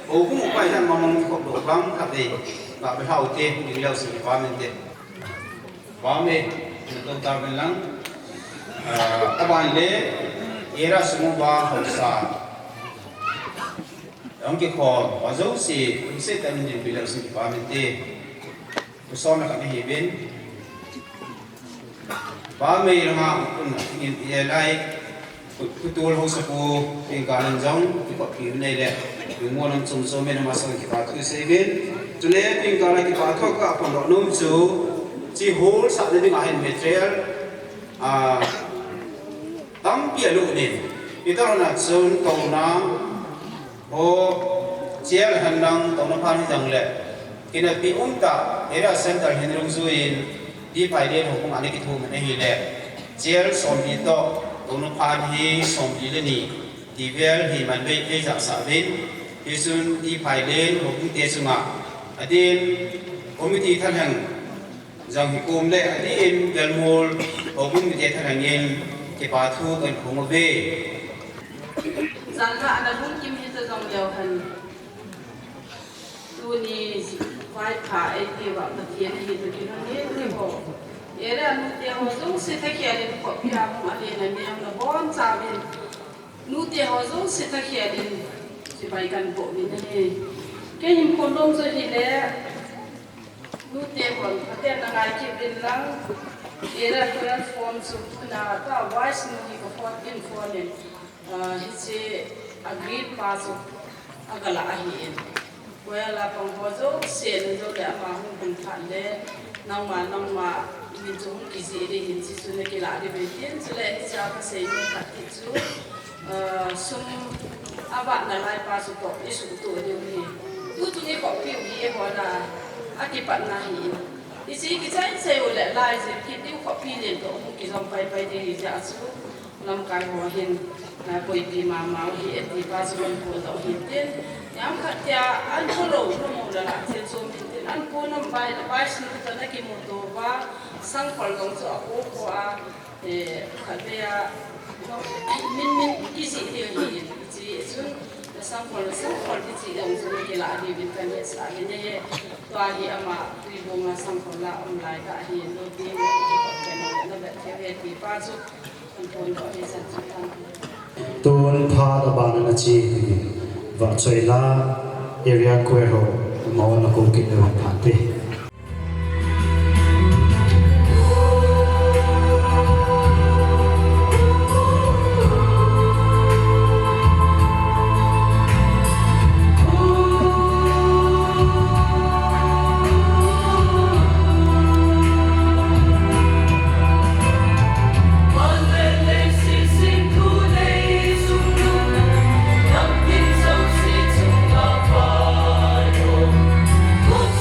โอ้กุ้งไปท่านมองที่ขบดอกบังขับเองแบบไปเท่าเต็มดีแล้วสิ่งที่บ้านนั่นเองบ้านในตัวตาเป็นหลังอาบานเล่เอราสมุบาหัวซาอันที่ขอว่าจุกสีเสร็จแต่ในดีแล้วสิ่งที่บ้านนั่นเองตัวซ้อมนะครับไม่เห็นบ้านไม่ละมาคุณยินดีอะไรคุณตัวเราสักผู้เป็นการจังที่ก็ผิวในแหละถึงวันนั้นสมสมเป็นมาสังเกตว่าตัวเซเว่นจุดเล็กเป็นการที่ปาทอกกับคนเราโน้มจูที่โฮลสัตว์ในงานเมทรียลตั้งเปียลูกนี่ที่ตอนนั้นส่วนตรงนั้นโอ้เจ้าหันนังตรงนั้นพานี่จังเลยกินปีอุ้มตาเอราเซ็นเตอร์เห็นรุ่งสุอินดีไปเรียนหัวมันนี่คิดถูกไม่เห็นเลยเจ้าสมบีโตตรงนั้นพานี่สมบีเลยนี่ดีเวลที่มันไม่จากสาวินที่ส่วนดีไปเรียนหัวมันเตะสมาอดีตคอมมิตี้ท่านแห่งจังหิคุมเลยอดีตเดลโมลหัวมันเตะท่านแห่งยินที่ปาทูกันของมันเบ้จังหวะนั้นผมกินที่จะจงเดียวกันตัวนี้ไว้ขายที่ว่าประเทศนี้ตัวนี้ที่บอกเอเดนเดียวจุงสิทธิ์เขียนก็พิจารณาเรียนเนี่ยมันบ้านชาวบ้านนู่นเดียวจุงสิทธิ์เขียนสิไปกันพวกนี้นี่แค่ยิมคนลงสุดที่แล้วนู่นเดียวคนประเทศนั้นไอ้ที่เป็นหลังเอเดนเรื่องฟอร์มสุดน่าถ้าไว้สิ่งที่เขาพูดอินฟอร์เนี่ยที่อักรีดพาสุดอักละเห็นเวลาผมพอจะเสียนจะได้มาหุ่นเป็นพันเลยน้องมามีจุดกิจได้เห็นสิสุนัขกีฬาได้เป็นที่สุดเลยที่จะเสียนตัดที่สุดสุ่มอาบัติอะไรพาสุดต่อที่สุดตัวเดียวนี่ตัวจุดนี้ของผิวยี่ห้อละอธิปันนาหินที่สิ่งที่ใช้เซลล์และลายสิ่งที่ที่ของพี่เรียนตัวมุกิจงไปที่จะสุดลำกายหัวเห็นนะปอยตีมาเห็นที่พาสุดหัวต่อเห็นเด่นยามขัดยาอันผู้รู้รู้หมดแล้วเซลล์ส่วนที่อันผู้นำไปสิ่งที่นั่นกี่หมดตัวว่าสังขารของตัวผู้ว่าขัดยามินที่สิ่งที่เห็นที่ส่วนสังขารที่สิ่งที่ส่วนที่ละที่เป็นการเห็นสายเนี่ยตัวที่อามาที่บ่มาสังขารละออนไลน์ก็เห็นโน้ตที่ที่เขาเป็นนั่นแบบที่ป้าสุดคนก็เห็นสัญญาณตูนพาตบานนัจีว่าช่วยละเอเรียคุยโรมองนักกุกินในวันผ่านไป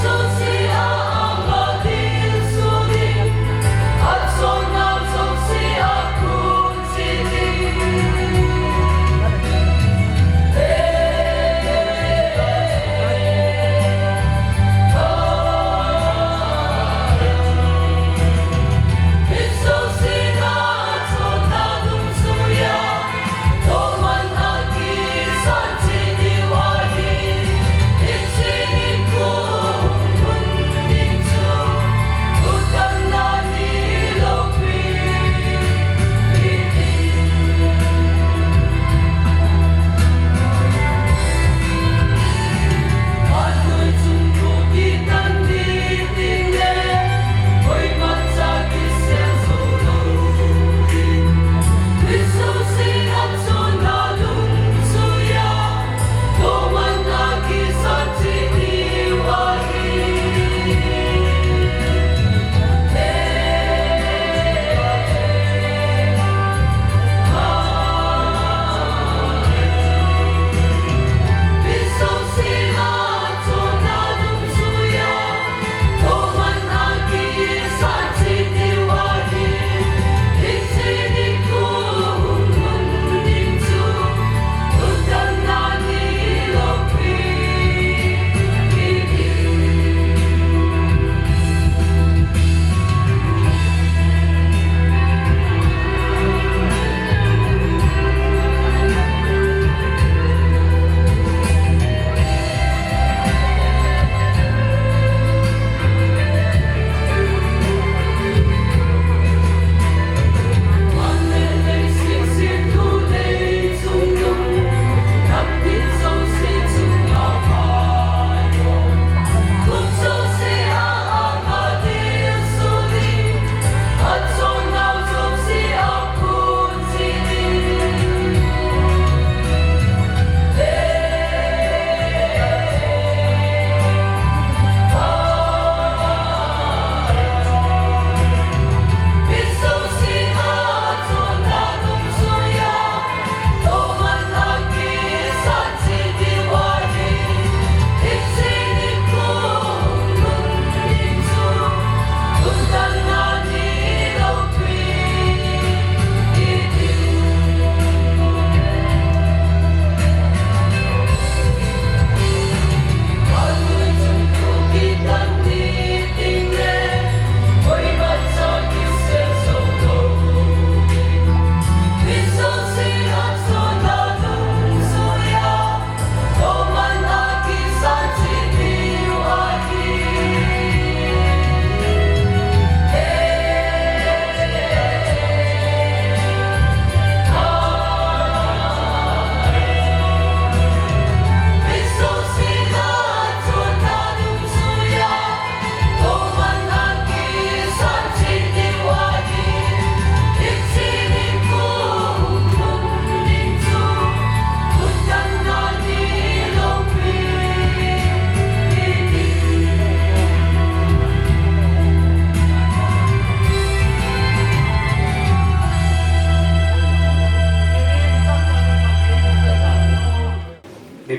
So see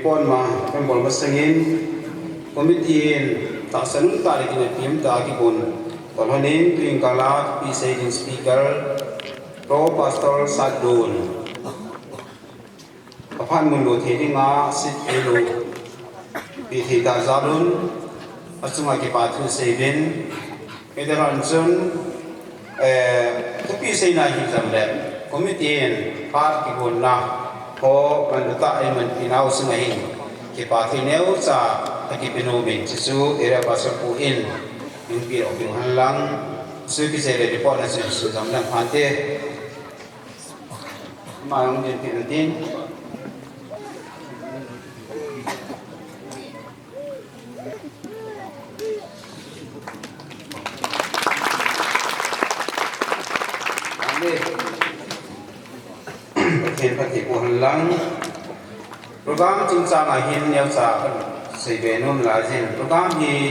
report ma membol masangin committee ta sanun ta ki tim ta ki bun kolhonin tuing kala presiding speaker pro pastor Sadun kapan mundu thedinga sit elu pi thida zalun asuma ki pathu seven federal zone tupi seina hi jamle committee pa ki bun na ko manduta eman pinau sungahin ki pathu neu sa ki pinomin sisu era pasal puin yung piro yung halang su ki sele report na su jamlang phante mayong din pinatin hiện phát triển của hành lang program chúng ta là hiện nhiều xã xây về nôm là gì program thì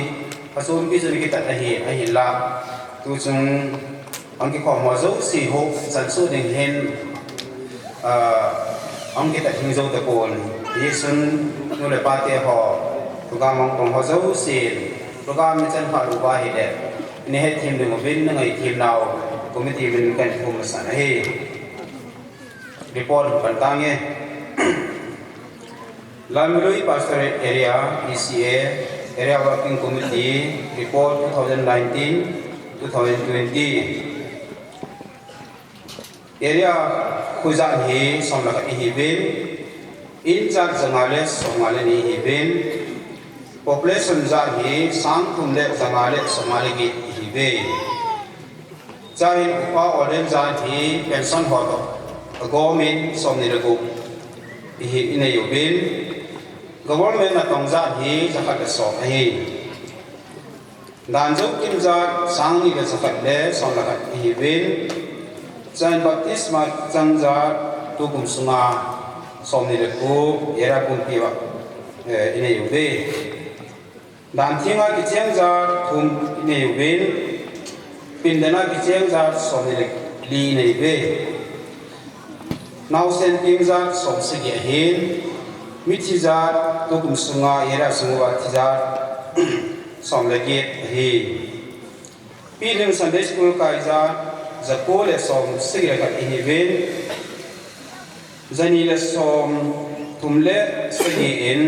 phát xuất bây giờ kita hiện là tu chúng ông cái khoảng mở dấu xì hộ sản xuất đến hiện ông kita hình dấu tập cồn thì xuân nó lại ba tia họ program ông còn họ dấu xì program như chân phải đủ ba hiện đẹp nên hết team được một bên ngày team nào committee bên cạnh cùng một sản này report pantangnya Lamului Pastorate Area ECA Area Working Committee report 2019-2020 area khuzan hi somla ka ihibin in charge zangale somale ni ihibin population za hi sang kumle zangale somale gi ihibe chahin upa oren za hi pension hoto government somni ragu hi ina yubin government na tongza hi zakat so hi dan jo kim za sang ni ka zakat le som la hi bin Saint Baptist ma changza tu kum sunga som ni ragu era kum piwa ina yube dan thinga ki changza thum ina yubin pindana ki changza som ni li ina yube now sending that som segi hin mitiza to kum sunga era sunga tiza som lagi hi piling Sunday school kaiza zakole som segi ka ihibin zanile som tumle segi in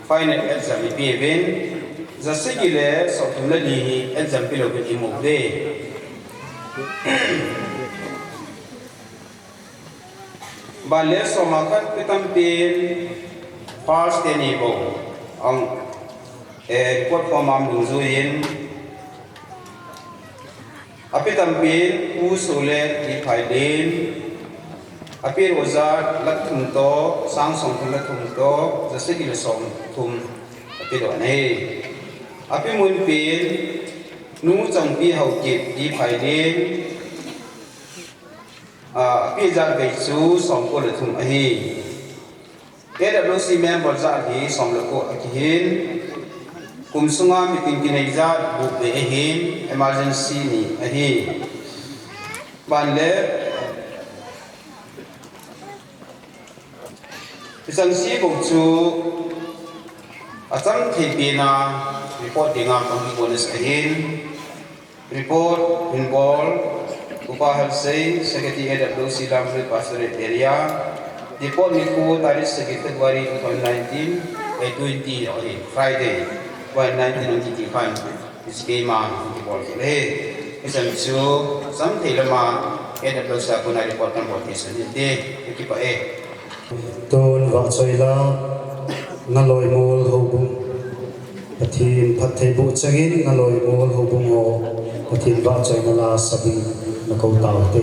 final exam ibin za segi le som tumle li exam pilo bi imube Bale somakat pitampin first tenibo ang report formam luzuin apitampin usule ipaidin apir wazar latumto sang song latumto jasiki le song tum apiro nei apimunpin nu changpi haukip ipaidin pizza về chú sống cô được thùng ahi AWC member za hi sống được cô ahihin kum sunga meeting kinai za bu be ahin emergency ni ahi ban le isang si bong chu acham thepina report dinga pang bonus ahin report involve Upa Halsey, Secretary AWC Lamului Pastorate Area, Depot Niku, tarikh 2 Februari 2019, 20 Friday, 1995, iskema Depot Kile. Isang su, sampai lama AWC pun ada report kan protection ini, kita Tuan Wak Choila ngaloi mol hobung, patin patai bu cengin ngaloi mol hobung ho, patin Wak Choila sabi. Nó câu tàu tê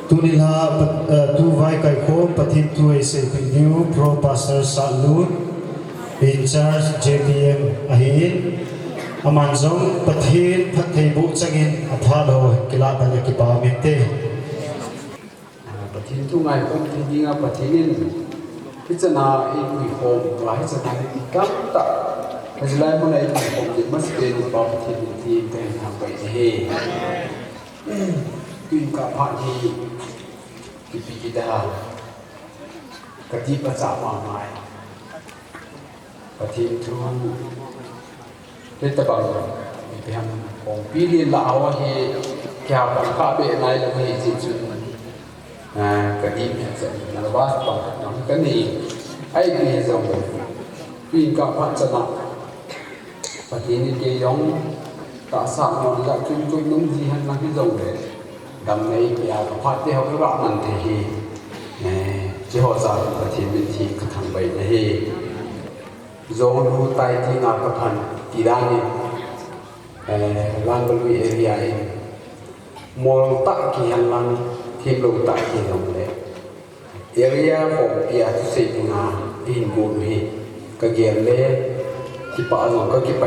tunila tu vai kai khom pathim tu ai se new pro pastor salun in charge JPM ahin amanzong pathin phathei bu changin athalo kila bana ki pa mete pathin tu ngai kon thi dinga pathinin kichana e ui khom wa hi chana ki kam ta ajlai mun ai khom de mas te ni pa pathin thi te ha pai he tin ka pha hi ki pi da ka ti pa cha ma mai pathin tu ta ba pe ham khom pi li la wa he kya ba ka be nai la hi ji chu cái đi mình sẽ là ba bằng nắm cái này ai bị dòng pin cả phát chân nặng và thì những cái giống cả sản nó là chung chung đúng gì hơn là cái dòng đấy đầm này thì à phát thì họ các bạn mình thì chỉ họ ra và thì mình thì cái thằng bảy này dòng lu tay thì ngã cái phần thì đa đi lan bên area ấy mol tak kỳ hành langทีมลงตาที่ลงเลยเอเรียของเปียทุสิงาอินบูมีกระเกียนเล่ที่ป่าหลงก็กี่ไป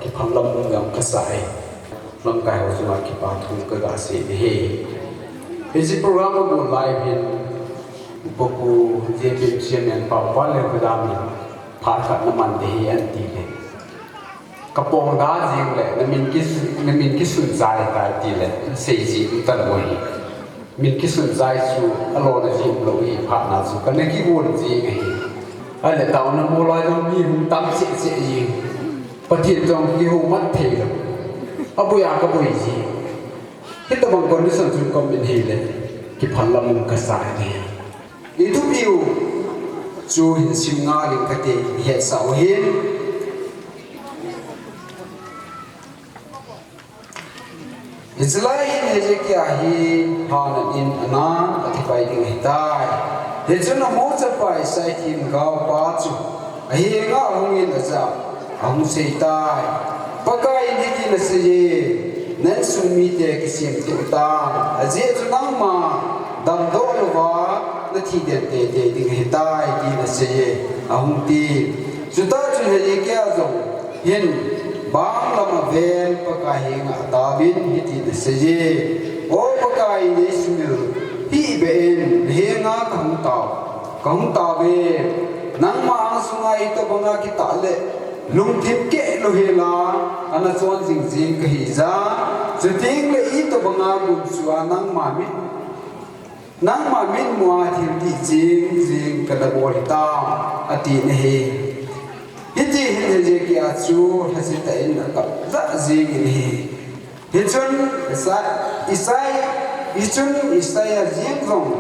ที่พันลำเงากระสายลำกายของสมาชิกป่าทุ่งกระดาษสีเฮเป็นสิ่งโปรแกรมบนไลฟ์เป็นพวกกูเรียนเป็นเชียนเนี่ยป่าวว่าเรื่องกระดาษนี่ผ่านขัดน้ำมันเฮียนตีเลยกระโปรงด้าจริงเลยน้ำมินกิสุนใจตายตีเลยเสียจีอุตรวันmình cái sự giải su alo là gì lâu hi phát nào su cái này cái buồn gì này ai lại tàu nó mua loài nó mi hùng tâm sẽ gì và thiệt trong cái hùng mất thể rồi ở bây giờ có buổi gì cái tao bằng con đi sản xuất con mình hi đấy cái phần lâm cái sai này ý thúc yêu chú hình sim nga liền cái tiền hiện sáu hiến Israel Hezekiah hi hanan in anan atipai ding hitai hechuna mo chapai sai kim gao pa chu ahi nga hungin aza ahung seitai pakai diki na seje nan sumi te kisim ti utan aje chunang ma dam do luwa na thi de te ding hitai ki na seje ahung ti chuta chu Hezekiah zo hin bang lama ven pakai nga tabin hiti de seje o pakai ni smil hi ben henga kang ta ve nang ma ang sungai to banga ki ta le lung thip ke lo hela ana chon jing jing ka hi za chuting le i to banga gun chuwa nang ma min mua thim ti jing ka da bol ta ati ne he hiti hinje ki achu hasita in ka za jing ni hichun isai jing rong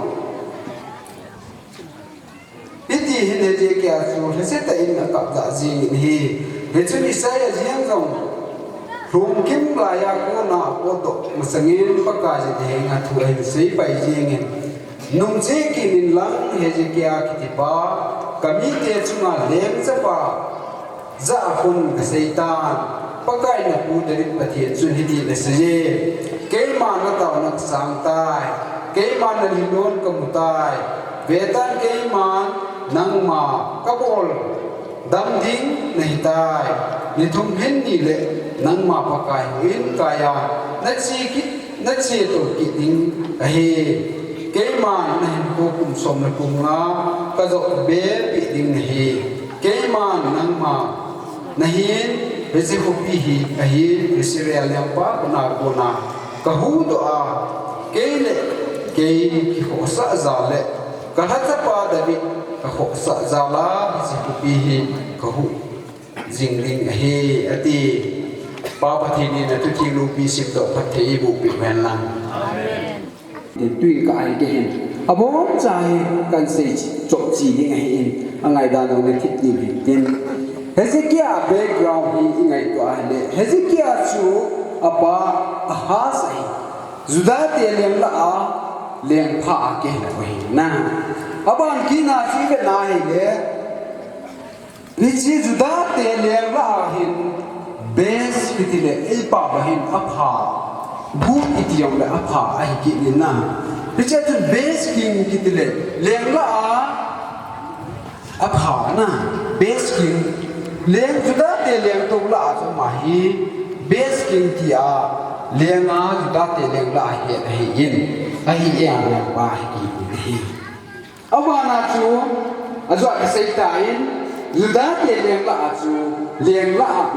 hiti hinje ki achu hasita in ka za jing ni hichun isai jing rong rum kim la ya ko na ko to masangin paka je de nga thu ai sei pai jing nung je ki nin lang heje ki a ki pa kami te chunga lem chapa za hun ka seitan pakai na pu de pathi chun hidi le se ke ma na ta na sang tai ke ma na linon ka mutai vetan ke ma nang ma ka bol dam ding nei tai ni thum hen ni le nang ma pakai in kaya na chi to ki ding a he ke ma na hin ko kum som na kum na ka zo be pi ding he ke ma nang ma nahin bezi hopi hi ahin Israel yang pa kuna kahu doa keile ki ho sa zale kahata pa dabi ka ho sa zala bezi hopi hi kahu jingling hi ati pa pathini na tu thi lu pi sim do pathei bu pi wen lang amen tui ka ai ke hin abo chai kan sei chok chi ding hin angai da no ne thit ni tin Hezekiah background hi ingai to ahle Hezekiah chu apa ahas ai juda te lem la a lem pha ke na oi na aban ki na chi ve na hi le ni chi juda te lem la hin base pitile el pa ba hin apha bu itiom le apha ai ki ni na Picha tu base king kita le, leng la apa na base king leng sudah te leng tu la tu mahi base king dia leng sudah te leng la in yang bah ini. Apa na tu azwa kesaitain sudah te leng la tu leng la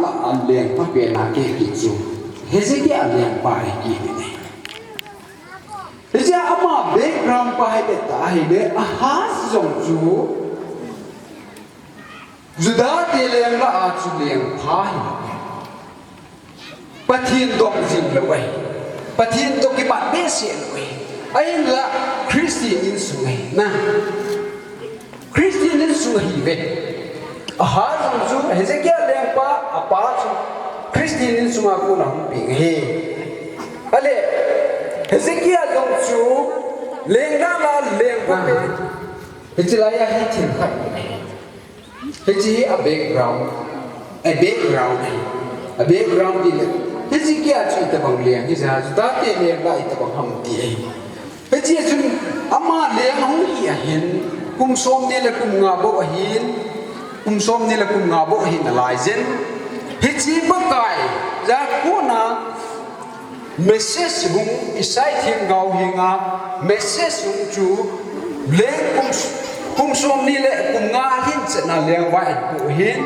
leng pakai nak itu Hezekiah leng bah ini. Jadi apa background pahai beta ini ahas jongju sudah teleng la acu leng pahai pathin dong jing lewai pathin dong kipat besi lewai ain la Christian in sungai nah Christian in sungai be ahas jongju Hezekiah leng pa apa tu Christian in sungai aku nak ping he ale Hezekiah dong chu lengga la lengga pe hecilaya hitin khat heci a background di le Hezekiah chu ta bang leng hi sa ta te lengga ita bang ham ti heci chu ama leng hong hi a hin kum som ni le kum nga bo a hin kum som ni le kum nga bo hin lai zen heci bakai za ko na message hung isai thing gau hinga message hung chu le kum som ni le kum nga hin chana le wai pu hin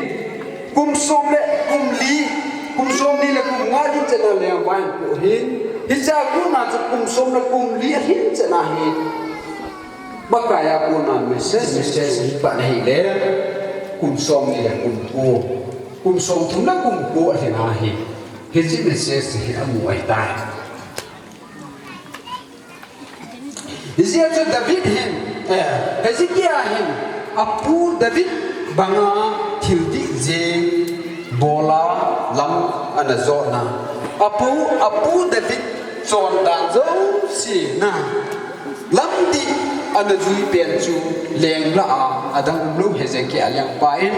kum som le kum som ni le kum nga hin chana le wai pu hin hija ku na chu kum som le kum li hin chana hin bakaya ku na message pa nei le kum som ni le kum som thum na kum ko hin ha hi Hezi message hi amu ai tai. Hezi aja David hin, Hezekiah hin, apu David banga tildi jeng bola lam anazona. Apu David chon dan zo si na. Lam di anazui pen chu leng la adang umlu Hezekiah yang pain.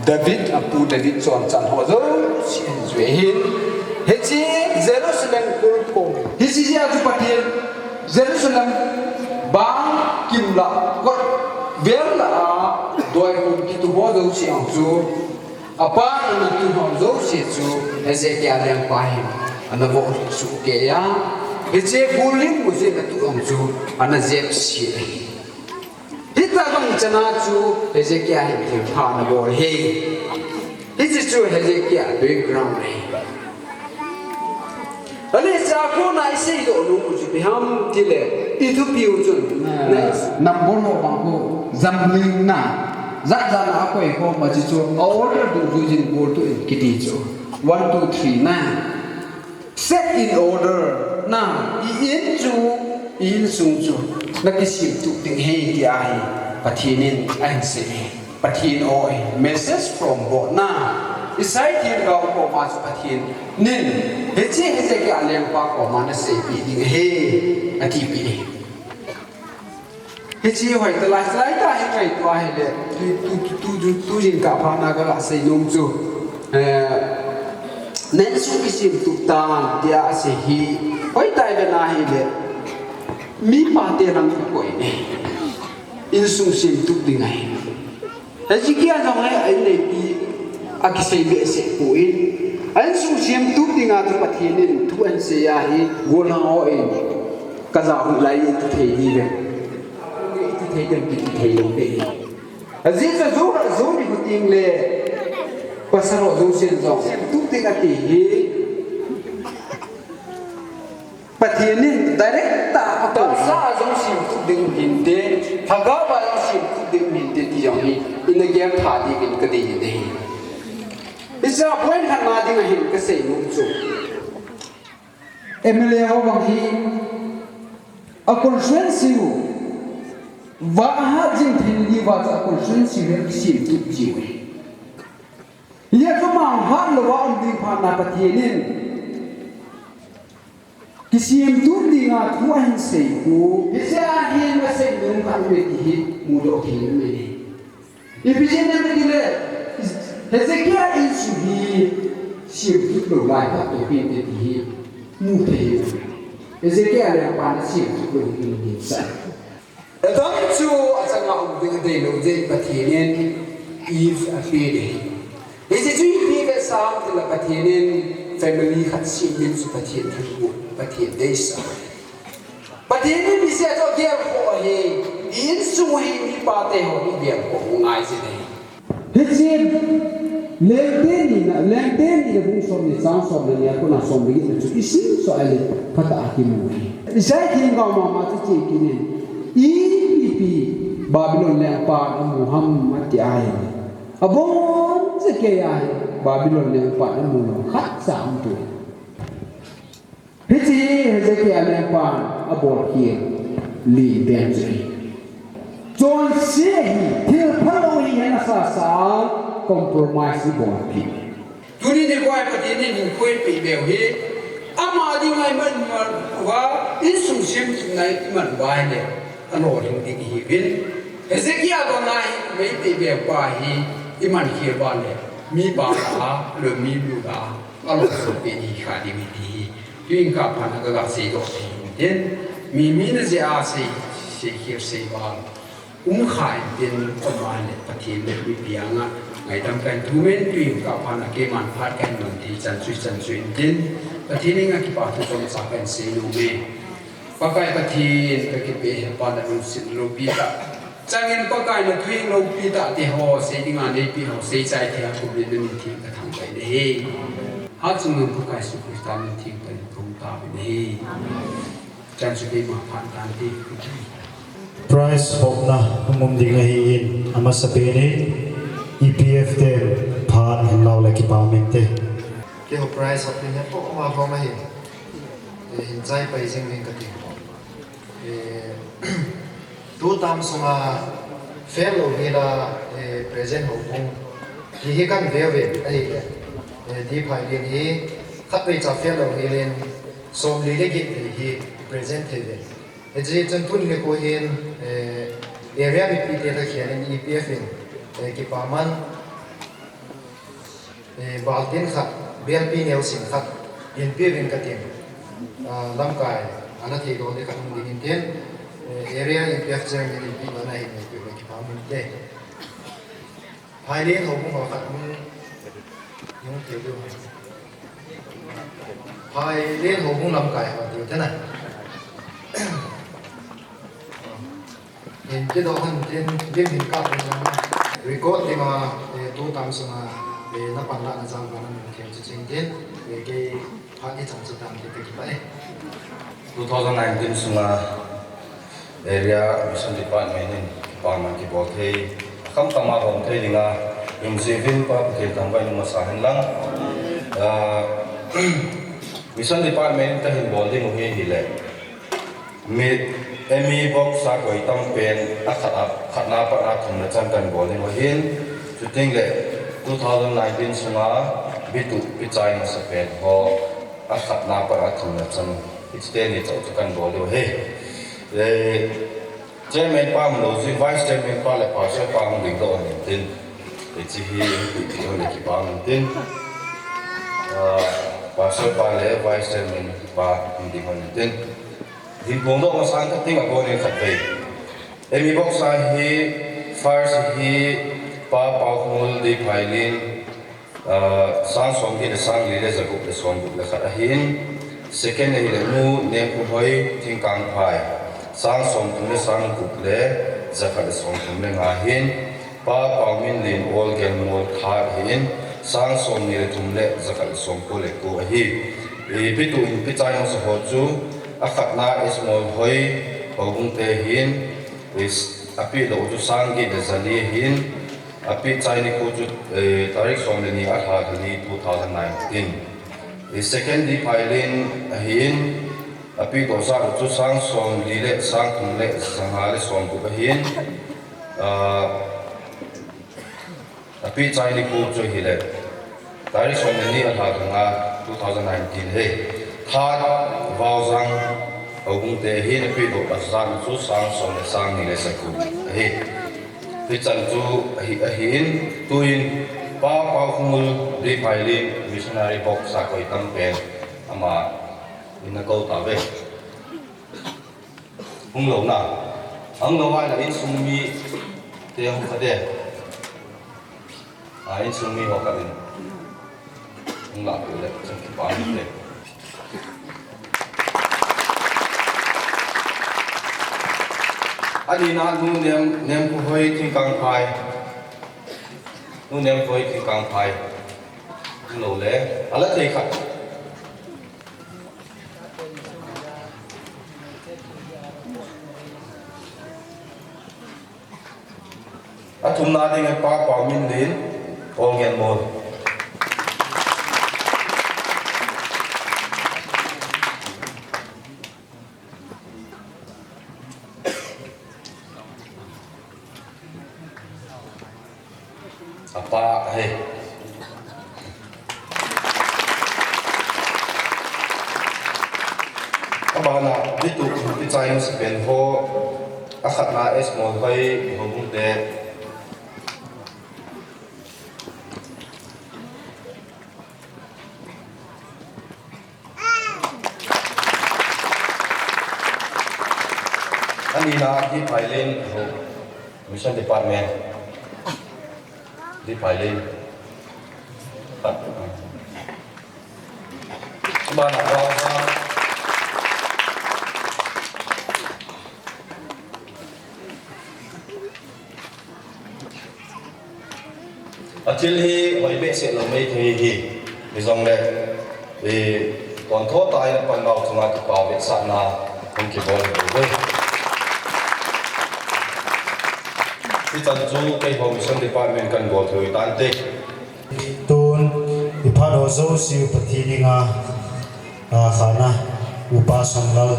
David apu David chon chan ho zo sin zwe hin heci Jerusalem kulpom hisi ya tu patin Jerusalem bang kimla kot verla doi hum ki tu ho zo siang chu apa na tu ho zo si chu Hezekiah yang pahin ana vo su ke ya heci guling mu se na tu ong chu ana zep si Hita bang chana chu Hezekiah hin pha na bol he. Hiji chu Hezekiah background he. Ale cha ko na ise do lu chu biham tile itu piu chun. Number ho bang ko zambling na. Zat za na ko e ko ma chu order du ju jin bol tu kiti chu. 1 2 3 na. Set in order na in chu in sung chu nakisim tu ting he ti ai pathinin an se pathin oi message from God na isai tin ga ko ma su pathin nin he chi he se ga leng pa ko ma na se pi ding he ati pi he chi hoi ta lai ta he kai to he le tu jin ka pa na ga la se nong chu nen su kisim tu tan dia se hi hoi tai ga na he le mi pa te rang ko ne in sung sim tu dingai Hezekiah jong ai nei pi akisei be se ko in an sung sim tu dinga tu pathinin tu an se ya hi gola o in ka za hu lai tu thei ni be tu thei den pi thei lo be aziza zo ni ku ting le pasaro zo sen zo tu dinga ti hi pathinin direct ta ta sa jong sim tu ding hin de thaga ba jong sim tu ding hin de ti jong hi in the game tha di kin ka di de isa point han ma ding hin ka sei mu chu emle ho bang hi a constituency wa ha jing thin ni wa a constituency le sim tu ji we ye ko ma ha lo wa am ding pha na pathinin kisim tu dinga tuan seiku bisa hin masih belum kami di mudo hin ini ibijin yang begini Hezekiah insuhi sim tu lo lai tak tapi di mudah Ezekiel yang panasi untuk ini sa. Dalam tu asal dengan dia lojek patienin Eve apede. Ezekiel dia sam dalam patienin family khatsi dia su patien tu patien desa. Patienin bisa tu dia ko he. In semua ini pate ho dia ko ngai sini. Ezekiel lengten ni bung som ni sang som ni aku nak som begini tu isi soal kata akimu. Saya kini kau mama tu cik kini. IPP Babylon lempar Muhammad ayat. Abon sekian Babylon lempar Muhammad sam tu. Hiji sekian lempar abon hier li benji. John Sehi til paloi yang asal compromise body. Tuni ni buat peti ni kuih pibel he. Ama di ngai man wa isu sim ngai man bai ne. Ano ring di hivin. Ezekiel ko ngai mei pibel pa hi iman hi ba ne. Mi ba ha le mi lu ba. Alo so pe ni kha di mi di. Tuin ka pa na ga se do si. Den mi ne se a se hi se ba. Khai den komane pati le mi pianga ngày đam cảnh thu men tùy cả phần là cái màn phát cảnh mình thì chân suy tin và thì nên cái bảo thủ trong sáng cảnh xây luôn đi và cái thì cái bề phần là mình xin lâu pi ta chẳng nên có cái là thuê lâu pi ta thì họ xây đi ngang đi pi họ xây trái thì họ cũng lên mình thì cái thằng cái đấy hát chúng mình có cái sự quyết tâm mình thì cái công ta bên đấy chân suy mà phản cảm đi Price hộp na mum di ngahin ama sapini EPF te phan hin lau la ki pa men te ke ho price of ne po ma ko ma hi hin chai pai jing ning ka ti tu tam suma fellow hela present ho bung hi kan ve ai di phai din hi khat pe cha fellow helen som li le gi hi present he je chen tun le ko hin area bi pi te la khian EPF in ki paman baltin khat BLP Nelson khat in pin katin lamkai ana thi do de khatung din ten area EPF jang ni pi na hi ni ki paman te haile ho mo khat mun yung te do haile ho mo lamkai ha de te na in ke do han ten lim hin ka record di ma tu tam suna na panla na jang ban ke ching ten ke ha ni chang chu tam ke ki ba 2019 suna area mission department in department ki bot thei kham tama rom thei dinga in civil pa ke tambai ma sa han lang mission department ta hin bol ding he hi le mit emi box sa koi tam pen khat na pa na thum na chan kan bol ni hin chu ting le 2019 sunga bitu pichai na sa pen ho khat na pa na thum na chan extend ni chu kan bol lo he le chairman pa mo zi vice chairman pa le pa sa pa mo ding do ni tin chi hi ti ho le ki pa mo tin pa sa pa le vice chairman pa ding ho ni tin din bong do ma sang ka ting a ko ni khat pe emi box sa hi first hi pa pa hol di phailin sang som ki de sang li le za ku le som bu le khat a hin second hi le nu ne ku hoi ting kang phai sang som tu le sang ku le za khat som tu le nga hin pa pa min lin ol gen mol kha hin sang som ni le tum le za khat som ko le ku a hi bi tu pi chai no so ho chu akhat na ismol hoi hobung te hin is api do chu sang gi de zali hin api chai ni ko chu tarik som le ni a tha ni 2019 is second di phailin hin api do sa chu sang som li le sang thum le sang ha le som ku hin api chai ni ko chu hi le tarik som le ni a tha nga 2019 he thar vào rằng ở vùng tây hi là quy độ ở sang số sang sông là sang ni là sạch cũng hi thì chân chú hin tuin pa pa khumul đi phải đi missionary box sa coi tâm pen ama ina câu ta về hung lo na ang lo wa na in sumi te hung ka de in sumi ho ka din hung la ko le chang ki pa ni le ani na nu nem ko hoi thi kang phai nu nem hoi thi kang phai lo le ala thei khat thum na ding pa pa min din ol gen mo apa he abana bitu ti chai no spen ho akhat na es mo hoi ho bung de ani na di filing ho mission department di filing ba na ba atil hi hoi be se lo mei thi hi zong le kon tho tai na pan mau chunga ti pa ve sa na hong ki bol ve ti chan chu ke home mission department kan go thui tan te tun ipado zo si pathininga khana upa samlal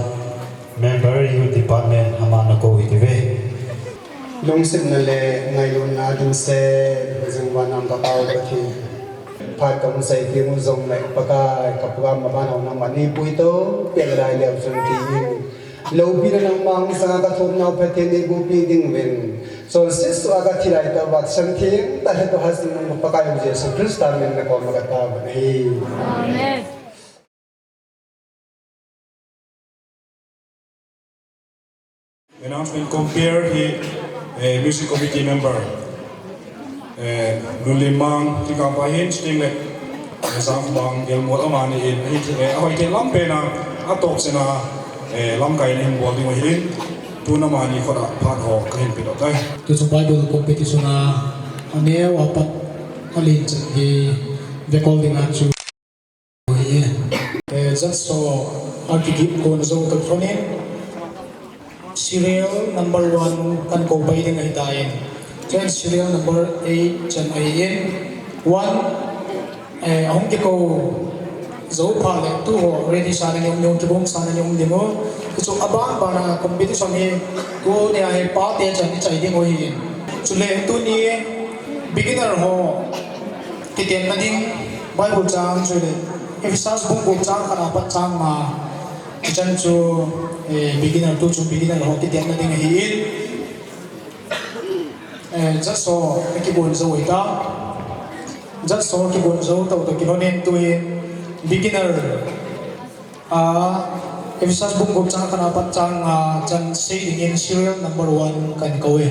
member youth department hamana ko itive long sit na le ngai lun na din se jeng wanam ka pau ka thi phat kam sai ki mu zong lai paka kapwa ma ban na mani pui to pe lai le sun ti lo pi na mang sa ka thom na phe ni gu pi ding wen so sis to aga thi lai ta wat san thi ta he to hasin mu paka yu je so kristan men na ko ma ka ta ba hi amen announcement compare he music committee member Nulimang Tikampahin sting le Sam bang Elmo Amani in ahoy ke lampe na atop sena lam kai nin bol ding hilin tuna mani khora phat ho kahin pilot ai to so Bible competition na ane wapat alin he the calling at you just so artigip ko na zo ka phone serial number 1 kan ko bai ding ai dain chen serial number 8 chen ai in 1 hong ki ko zo pha le tu ho ready sa na nyong ki bom sa na nyong dimo so aban bana competition ni ko ne ai pa te chen ni chai ding ho hi chu le tu ni beginner ho ki ten na ding Bible chang chu le Ephesians book book chang kana pat chang ma chen chu beginner tu chu beginner ho ki ten na ding hi just so ki bon zo ita just so ki bon zo to ki honen tu beginner Ephesians book book chang kana pat chang chan say in serial number 1 kan kawe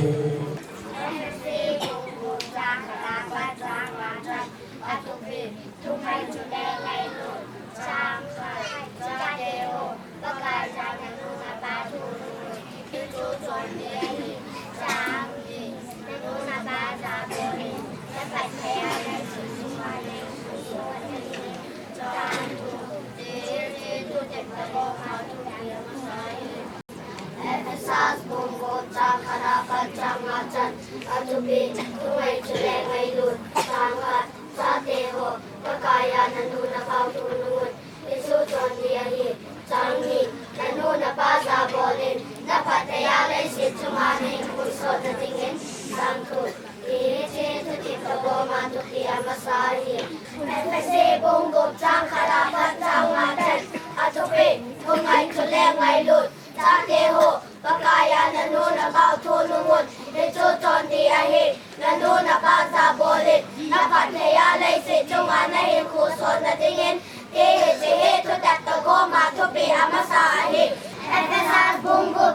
Bungo,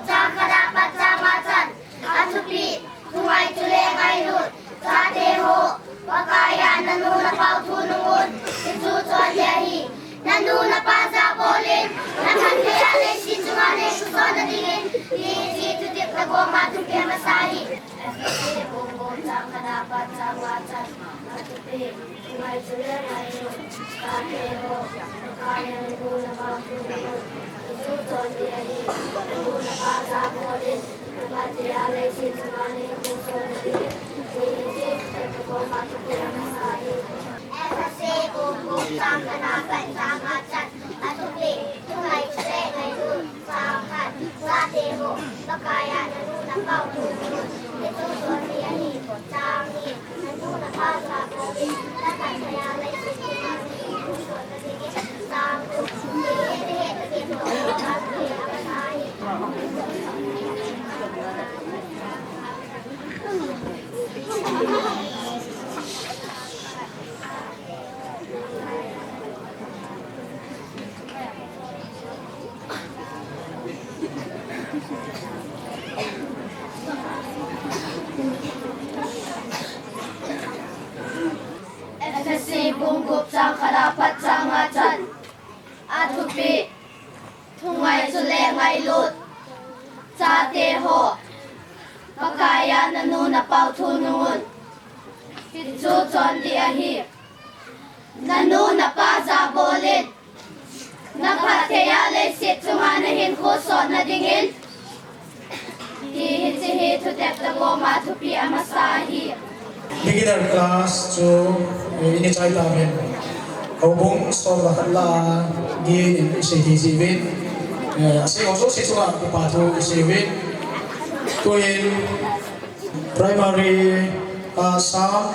FSC Bungkup Sang Karapat Sang Acan Atupi Tungai Sule Ngai Lut Sate Ho Pakaya Nanu Napau Tunungun Pitsu Chon Diahi Nanu Napaza Bolin Napateya Le Situnganahin Kusot Nadingin Hihitihi Tutep Tagoma Tupi Amasahi beginner class to initiate namin. Hubung so bakala di CTC win. Asi also si Sunga Patu si win. Tuin primary sa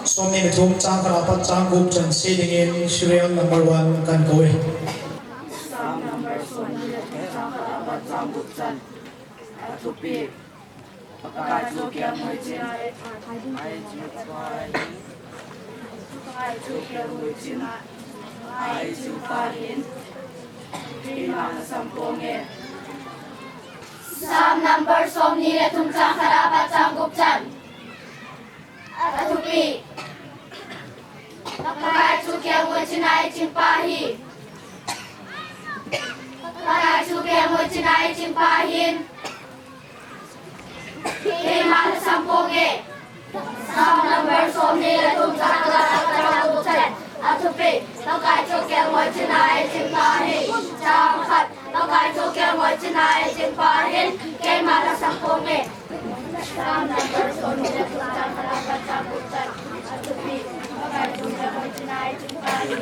somni metum chang karapat chang group chan sitting in serial number 1 kan kowe. Sam number 1 chang karapat chang group chan atupi pakai jokia muicin ai jokia muicin ai jupahin Imam samponge Sam number somni le tum chang karapat chang group chan Atupi Pakai jokia muicin ai jimpahi Pakai jokia muicin ai jimpahin Imam samponge Sam number somni le tum chang karapat chang group chan Atupi Pakai jokia muicin ai jimpahi Chang khat Pakai jokia muicin ai jimpahin Imam samponge Sam number somni le tum chang karapat chang group chan Atupi Pakai jokia muicin ai jimpahi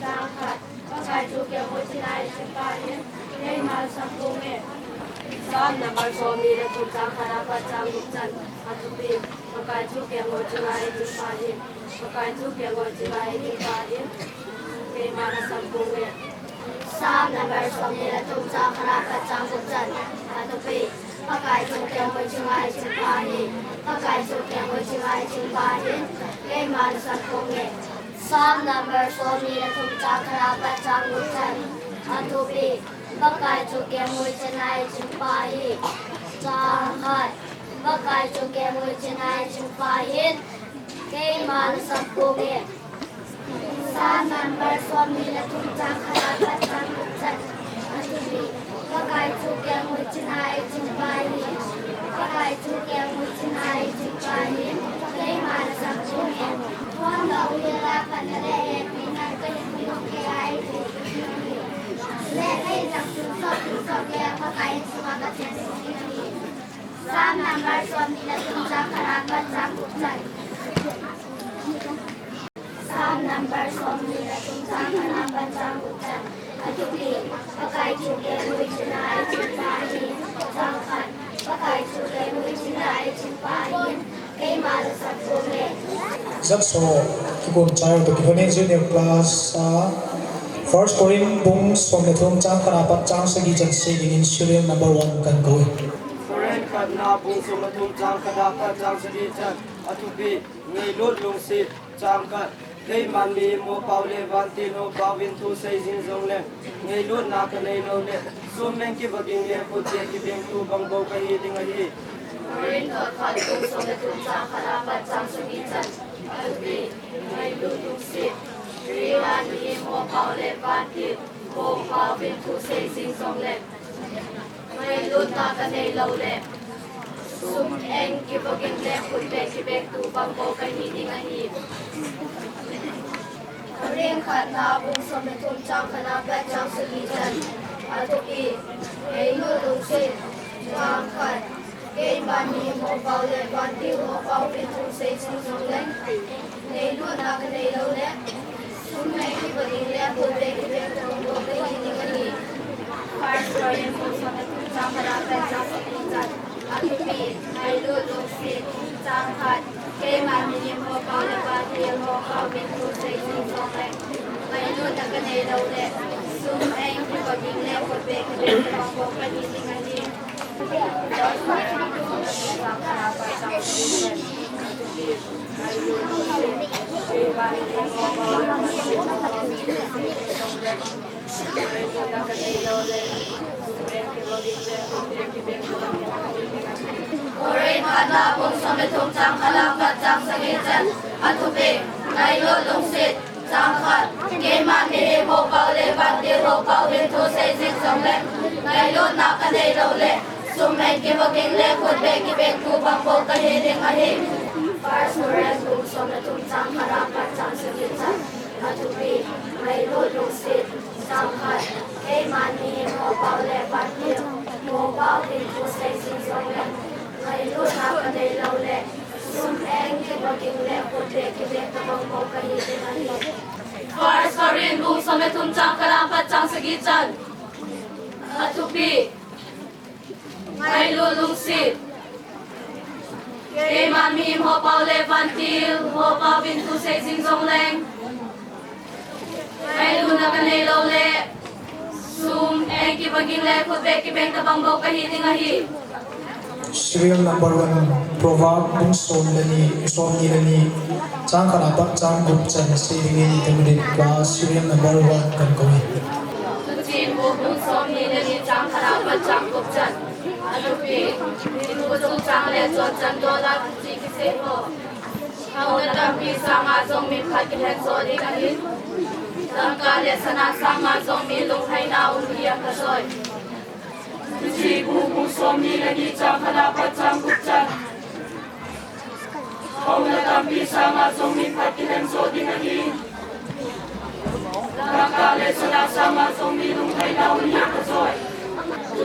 Chang khat Pakai jokia muicin ai jimpahin Imam samponge Sam number somni le tum chang karapat chang group chan Atupi Pakai jokia muicin ai jimpahin Pakai jokia muicin ai jimpahin Imam samponge Sam number somni le tum chang karapat chang group chan Atupi Pakai jokia muicin ai jimpahin Pakai jokia muicin ai jimpahin Imam samponge Sam number somni le tum chang karapat chang group chan Atupi Pakai jokia muicin ai jimpahin Chang khat Pakai jokia muicin ai jimpahin Imam samponge Sam number somni le tum chang karapat chang group chan Atupi Pakai jokia muicin ai jimpahin Pakai jokia muicin ai jimpahin Imam samponge Wanda uyala kanale pinar kahin minong ai Le ay sok le pakai sumagat yan Sam number somni le tum chang karapat chang group chan Sam number somni le tum chang karapat chang group chan Atupi Pakai jokia muicin ai jimpahin Chang khat Pakai jokia muicin ai jimpahin Imam samponge That's all. Kikun chayo to kikun junior class first Korean bung som le thum chang karapat chang sagi chan sitting in serial number 1 kan kowe. Korean kat na bung som thum chang karapat chang sagi chan atupi ngai lut lung sit chang kat Kay man mi mo paule vanti no pawin tu say zin zong le ngai lut na ka nei no le so men ki baging le put ye ki beng tu bang bo ka hi ding hi Korean kat khat bung som le thum chang karapat chang sagi chan atupi ngai lut lung sit Kay man mi mo paule vanti no pawin tu say zin zong le ngai lut na ka nei lo le sum eng ki bogin le khut be ki bek tu bang bo ka hi ding a hi ring khat na bung som le thum chang khana ba chang su li chan a tu ki ei lu lu se chang khat ei ban ni mo pau le ban ti mo pau pin tu se chi song le nei lu na ka nei lo le sum eng ki bogin le khut be ki bek tu bang bo ka hi ding a hi First Korean food from the Chang Kara Pechang Pechang Atupi Nailu Luxi Chang Khat Kay Mani Mo Pao Le Ba Thiel Mo Pao Bin Tu Sei Sing Song Le Nailu Nakanay Law Le Sum Eng Ki Ko Ding Le Ko Be Ki Be Ki Bang Bo Ka Ni Ding Ani First Korean food from the Chang Kara Pechang Pechang Atupi Nailu Luxi Kay Mani Mo Pao Le Ba Thiel Mo Pao Bin Tu Sei Sing Song Le Orin khana bung som thum chang khala ka chang sangi chan athupe nai lo lung sit chang khat ke man ni mo pau le ban ti ho pau bin thu sei sing song le nai lo na ka nei lo le sum mai ke bogin le khut be ki be tu bang bo ka he ding a he First Korean bung som thum chang khala ka chang sangi chan athupe nai lo lung sit chang khat ke man ni mo pau le ban ti ho pau bin thu sei sing song le Nai lu na ka nei lo le sum eng ki bogin le khut be ki be ta bang bo ka hi ding a hi First Korean bung som thum chang kala pa chang sagi chan athupi nai lu lung sit ke man mi ho pau le van til ho pau bin tu sei sing song leng nai lu na ka nei lo le sum eng ki bogin le khut be ki be ta bang bo ka hi ding a hi Serial number 1 Proverb bung som lani som ni lani chang kana pa chang gup chan se ringi temde ka serial number 1 kan ko Chin bu bung som ni lani chang kana pa chang gup chan alupi tin bu chung chang le chon chan do la chi ki se ho hau na tam pi sa ma song mi phat ki hen so di ka hin tam ka le sana sa ma song mi lung hai na un hiya ka soi Chi bu bu som ni la ni chang khana pa chang gup chan hau na tam pi sa ma song mi phat ki hen so di ka hin tam ka le sana sa ma song mi lung hai na un hiya ka soi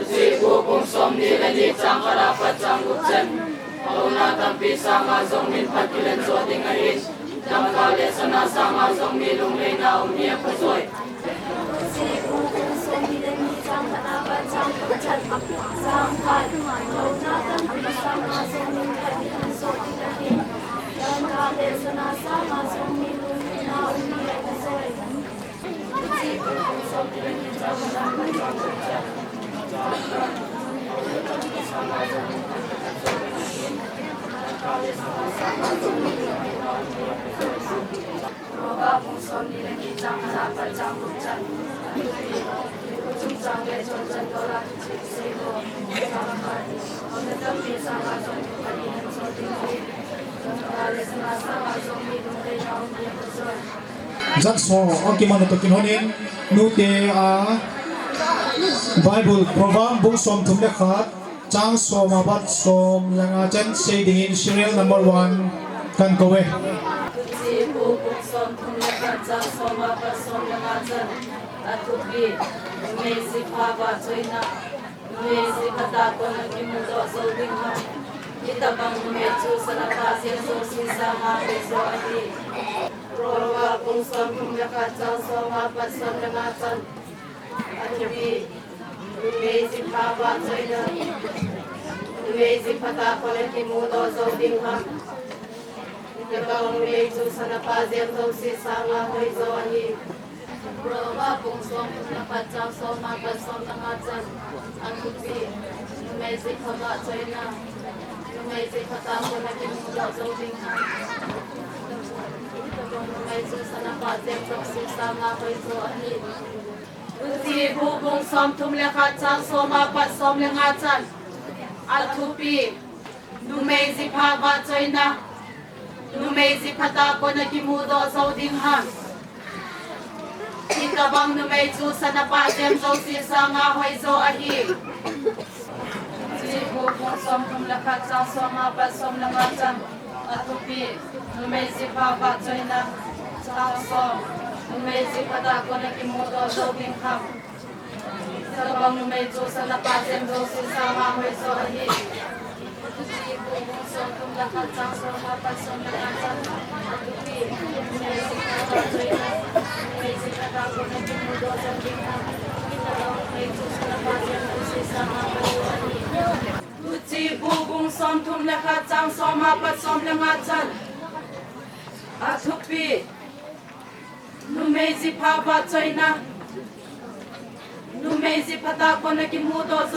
Chi bu bu som ni la ni chang khana pa chang gup chan hau na tam pi sa ma song mi phat ki hen so di ka hin tam ka le sana sa ma song mi lung hai na un hiya ka soi Chi bu bu som ni la ni chang khana pa chang gup chan Sang khat hau na tam pi sa ma song mi phat ki hen so di ka hin tam ka le sana sa ma song mi lung hai na un hiya ka soi Chi bu bu som ni la ni chang khana pa chang gup chan Zat so okay man to kinonin nu te a Bible Proverb bung som thum le khat chang som abat som langa chen se ding in serial number 1 kan ko we Chi bu bu som thum le khat chang som abat som langa chen atupi me si pha ba choina me si khata ko na ki mu do so ding ha kita bang me chu sana ka se so si sa ma be so ati Proverb bung som thum le khat chang som abat som langa chen atupi Amazing Papa China Amazing Pata Koleki Mudo Zoding Ha Nagawang Meju Sanapazem Zosi Sanga Hoi Zoani Proba Pung Som Napachang Som Mapat Som Namachan Angkupi Amazing Papa China Amazing Pata Koleki Mudo Zoding Ha Nagawang Meju Sanapazem Zosi Sanga Hoi Zoani Uti bubung som tum le khat chang som apat som le nga chan athupi numezi pha ba choina numezi phata ko na ki mu do so ding ha kita bang numei chu sana pa jem so si sa nga hoi zo a hi ji bubung som tum la khat sang som ma pa som la ma chan atupi nume si pa pa choina sang som nume si pada ko na ki mo do so bin kham sabang nume chu sana pa sem do si sa ma hoi so hi atupi som tum la khat sang som ma pa som la ma chan atupi nume si pa pa choina nume si pada ko na ki mo do so bin kham Uci bubung som tum lekha chang som ma pa som lenga chan athupi numezi pha ba choina numezi phata ko na ki mu do zo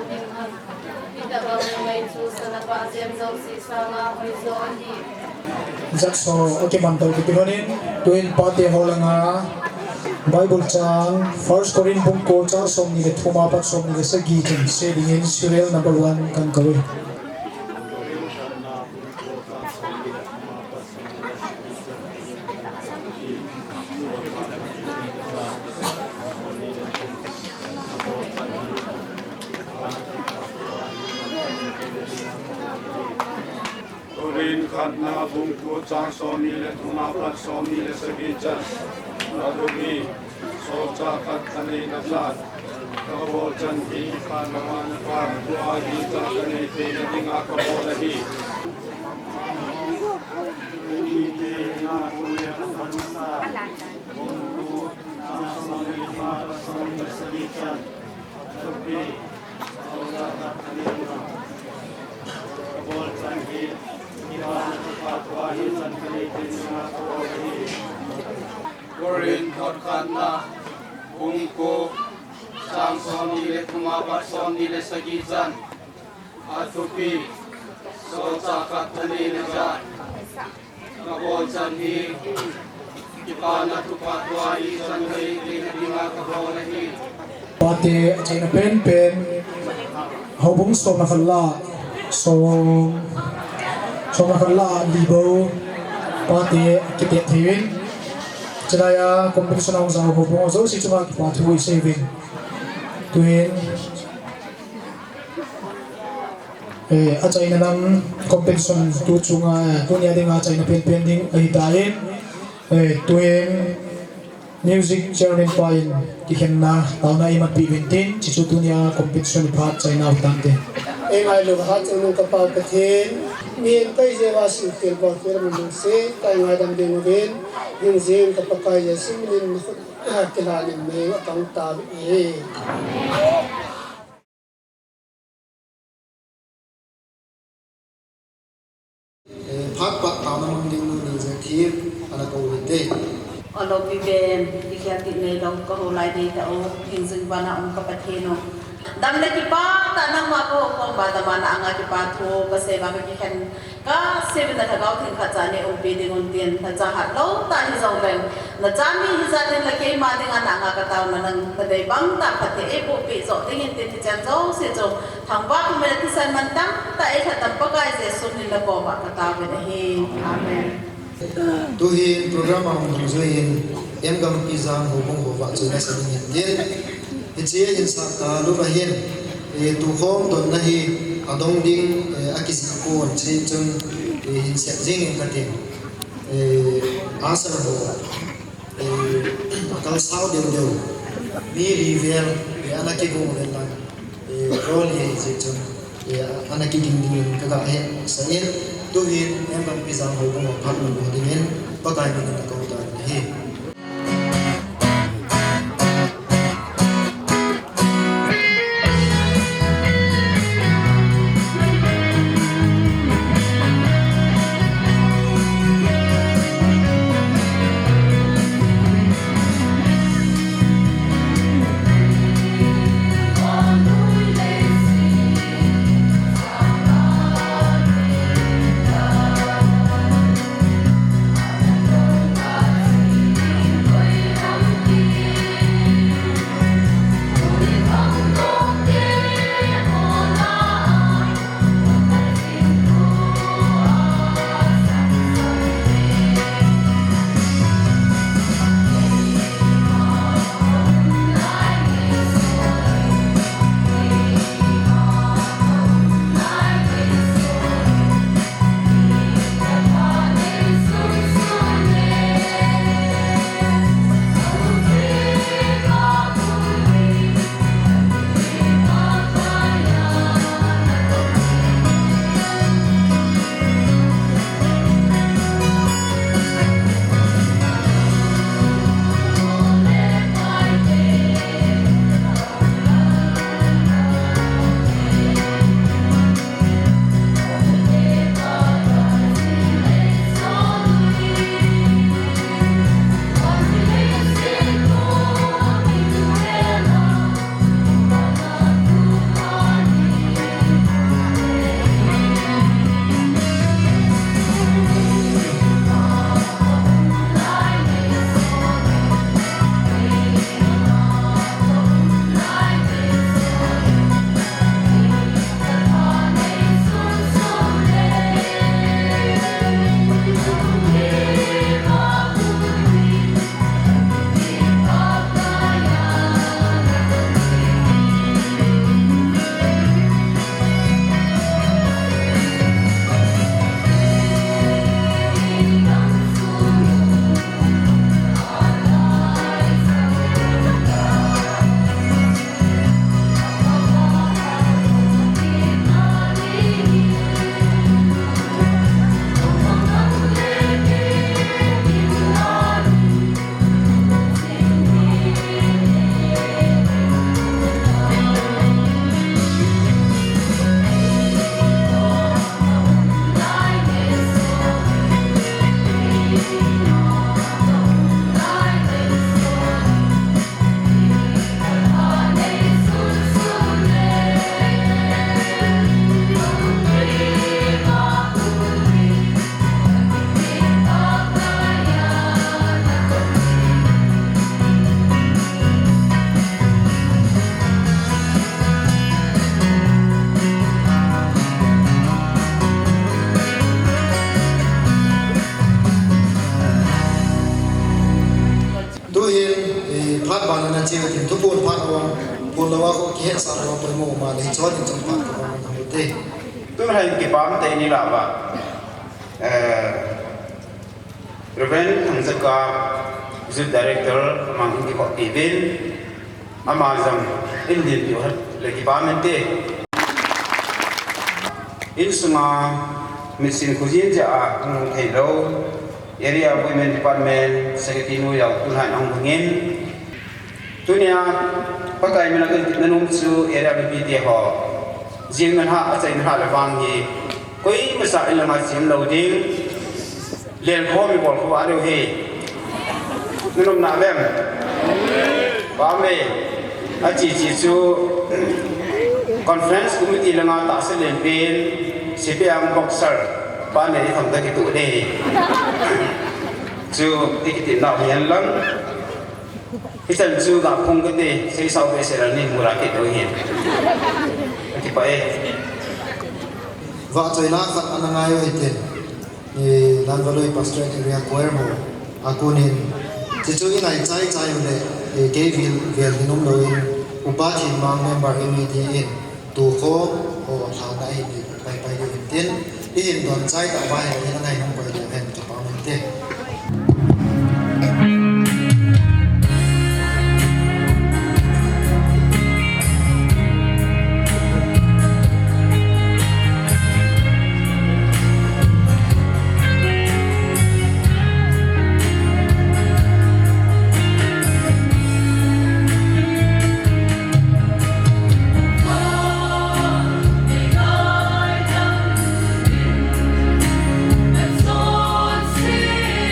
ding ham hitabang numei chu sana pa sem zo si sanga hoi zo ahi Jakso okay mantaw kitigonin tuin pati holanga Bible chang 1 Corinthians bungko char som ni thuma pat som ni sagi kan setting in serial number 1 kan kawi Khatna bungku chang somi le thuma pat somi le sagi chan adubi socha khat thani na plat kabo chan hi pa naman pa dua hi cha kane te na dinga kabo la hi ni te na kule khansa bungku chang somi pa somi le sagi chan adubi socha khat thani na kabo chan hi Korin thot khatna bungko sang som ni le thuma pat som ni le sagi chan athupi so cha khat thani le chan kabol chan hi kipana tu patwa hi chan hei le dinga kabol hi pati china pen hobung som na khalla som na khalla libo pati kite thewin Chaya competition ang sa hubong so si chuma ki pathway saving tuin achai na nam competition tu chunga tunya ding achai na pending ai tain tuin music chairman pain ki khenna tauna imat pi vintin chichu tunya competition phat chai na utante ai lo ha chunu ka pa pathin mien kai je wa si tel ba fer mun se kai ngai dam ding ben yung zen ka pa kai ya simlin kilalin me atang ta e phat pa ta na mang ding ni je thir ana ko te ono biben dikhati nei dong ko lai dei ta o hinjing bana om ka patheno dam le ki pa ta nang ma ko ba da mana anga ki pa tho ka se ba ki khen ka se na tha gau thin kha cha ne om pe ding on tien tha cha hat lo ta hi zong beng na cha mi hi za den la ke ma ding ana nga ka taw na nang ka dei bang ta phathe e po pe zo ding in ti chan zo se zo thang ba ku me ti san man tam ta e kha tam pa kai se sun ni la ko ba ka ta be he amen tu hi program ang zo in em gam pi zang ho bong ho wa chu na sa ni yen che in sa ta lu ba hen tu khom don na hi adong ding akisi ko on che chung in se jing in ka tin asar ho kal sao de mi river ana ke go le la rol ye che chung ana ke ding ding ka ga he sa yen tu hi em gam pi zang ho bong ho phat lu ding en pa kai ni na ko ta hi phat ban na che tin tu bun phat wa bun lawa ko ki sa lawa poi mo ma le chwa tin chong phat ko ma thang te tôi hay cái bám tay ni là ba Reverend thằng dân ca giúp director mang cái họ tỷ bên ama rằng Indian điều hết là cái bám nên thế in sunga mission cuisine ja thầy lâu area women department secretary nuôi đầu tu hành ông ngin tu nia bắt cái mình là cái nên ông su area BPT họ riêng mình ha ở trên ha là vang gì કોઈ મસા ઇલમા sim loading લેલ ખોમી બોલ ખો આરે હે નનો ના બેમ બામે અચી ચીચુ કોન્ફરન્સ કમિટી લંગા તાસે લેન પેન CPM boxer બાને થમ તક તુ દે chu tikiti na hian lang isan chu ga phung ke de sei sau be se ni mura ke do hin ki pa e va choi na khat anangai oi ten ni dan valoi pastor area choir mo akunin chi chu inai chai chai le e ke vil dinum loin upa thin mang member MED in tu kho o tha na hi ni pai pai de tin in don chai ta vai ni ngai nong ko de hen ka pa mon te Let's all sing.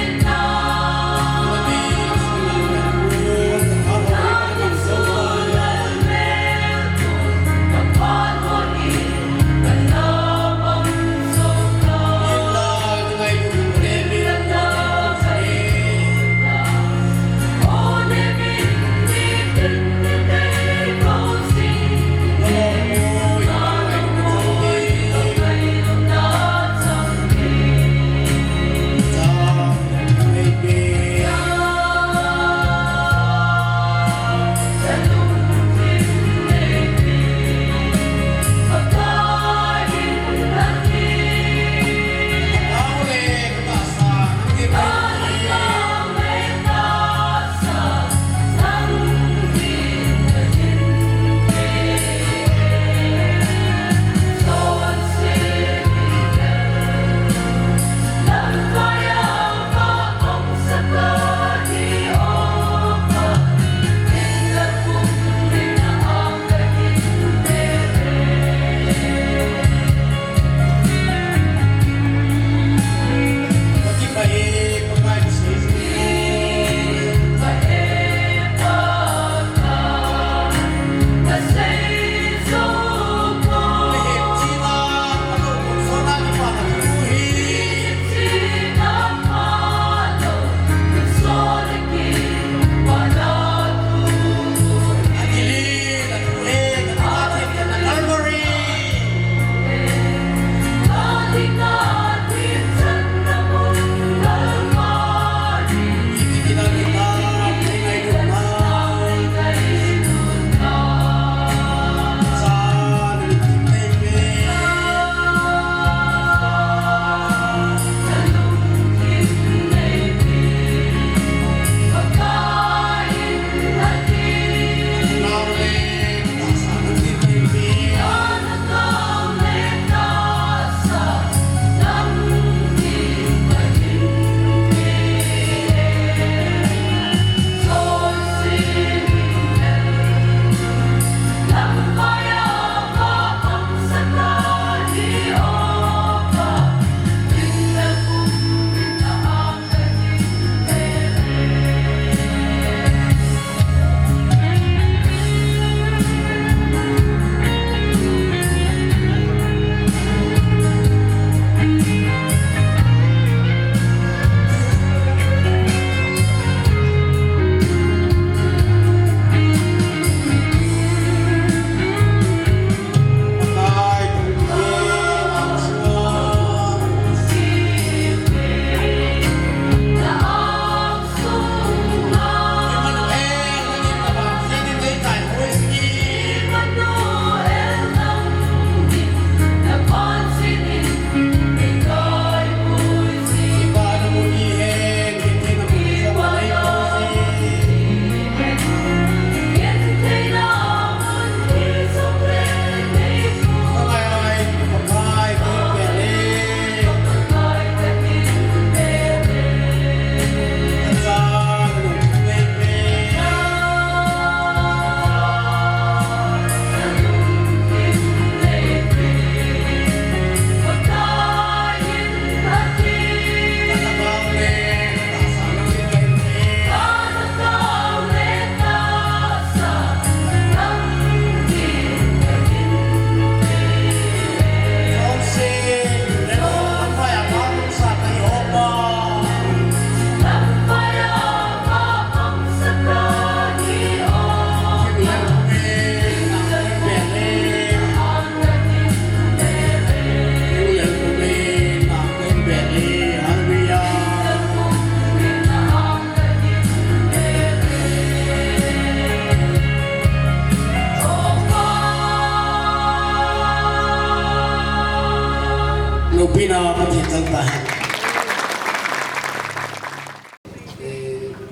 बिना पति चलता है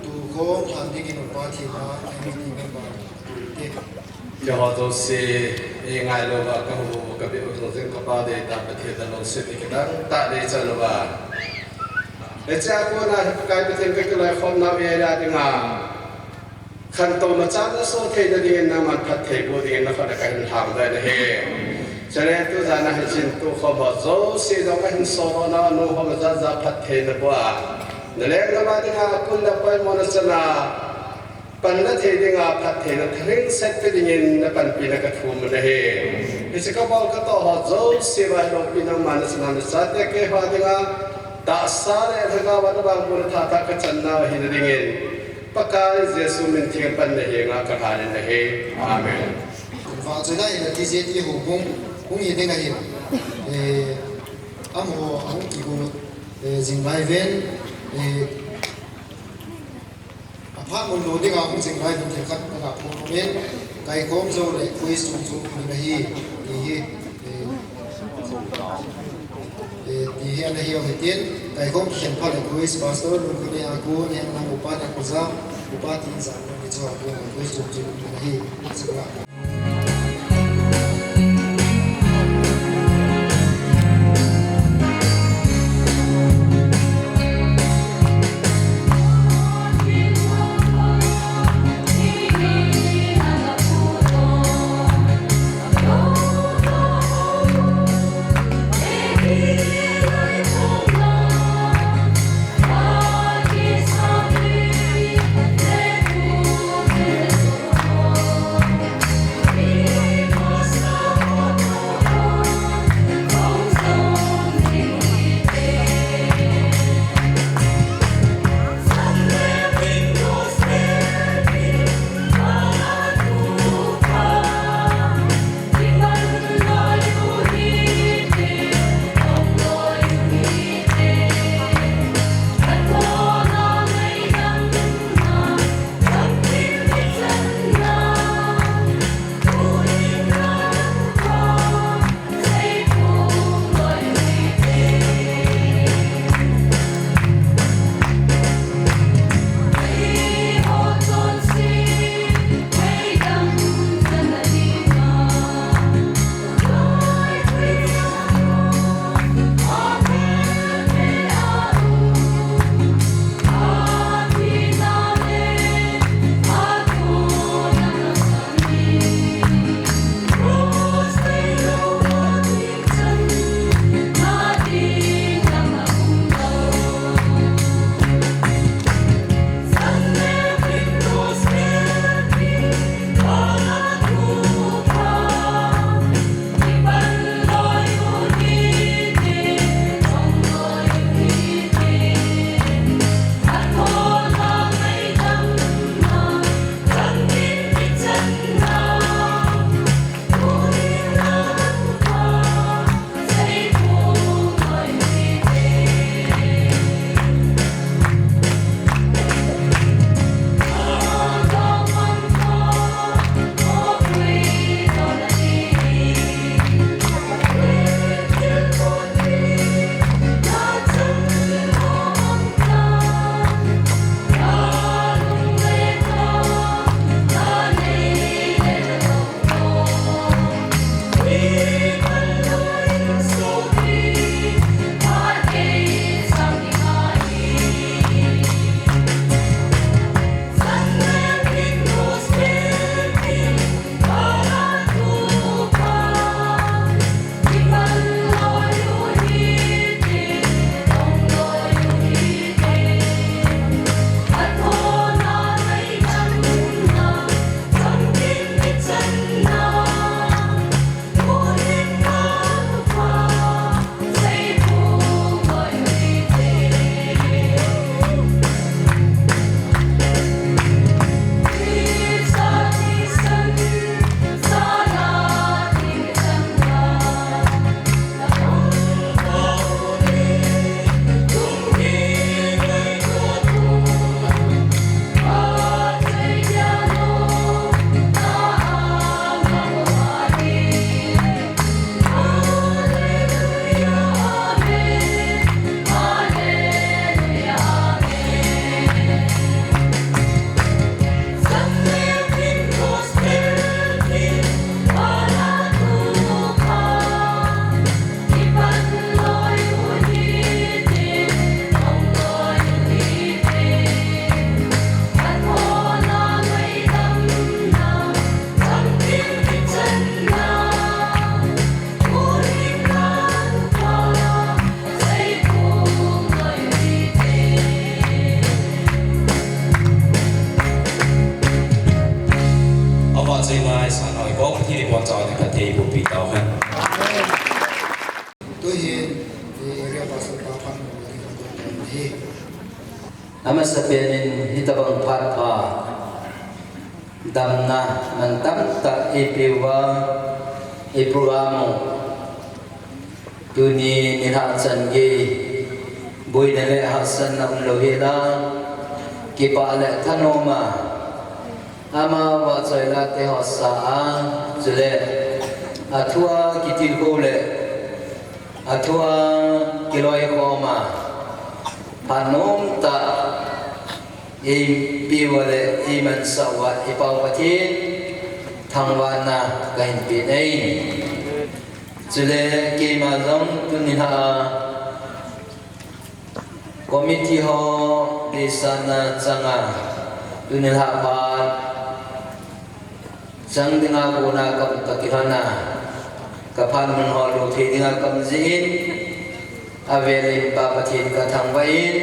तू को आदि की नुपाती ना एमडी मेंबर जो तो से ngay lo ba ka ho ka bi so sing ka pa de ta pa the da lo se ki da ta de cha lo ba e cha ko na kai pa the ka la khom na ve ra ti nga khan to na cha na so the da ding na man phat the bo ding na kha da kai ham da de he cha le tu za na he chin tu kho ba zo se do ka hin so na no ho ma za phat the na ba na le na ba ti nga kun da pa mo na cha na pan na the ding a phat the na thring set pe ding na pan pi na ka thu ma de he ise ka ba ka to ho zo se ba lo pi na man sa na sa te ke ha ding a ta sa le tha ga wa ba bu tha ta ka chan na hi na ding in pakai jesu min thi pan na he nga ka ha na he amen và最大的这些地方公益的个人，俺们俺几个人来源，他们罗的个我人来源的看那个方面，该工作的会做那些di hian hi ong tin kai khom khen phal quiz pastor lu ku ne aku ne nang upat ko za upat in za ni cho aku quiz chu chu hi sakla vợ chơi lai sản nói có một thì bọn trò thì phải thấy một vị tàu hơn tôi hiện thì area pasal papan thì ama sapenin hitabang patha damna mantam ta epiwa eprogramo tuni nirhatsan ge boinale hasan nam loheda kipale thanoma ama wa choila te hosa jule athua kitil kole athua kiloi koma panom ta e piwale e man sawa e pau pathin thangwana kain pi nei chule ke ma jong tuninha committee ho desana changa tuninha pa sang dinga guna kam takirana kaphan man ho lo the dinga kam jin avele pa pathin ka thangwain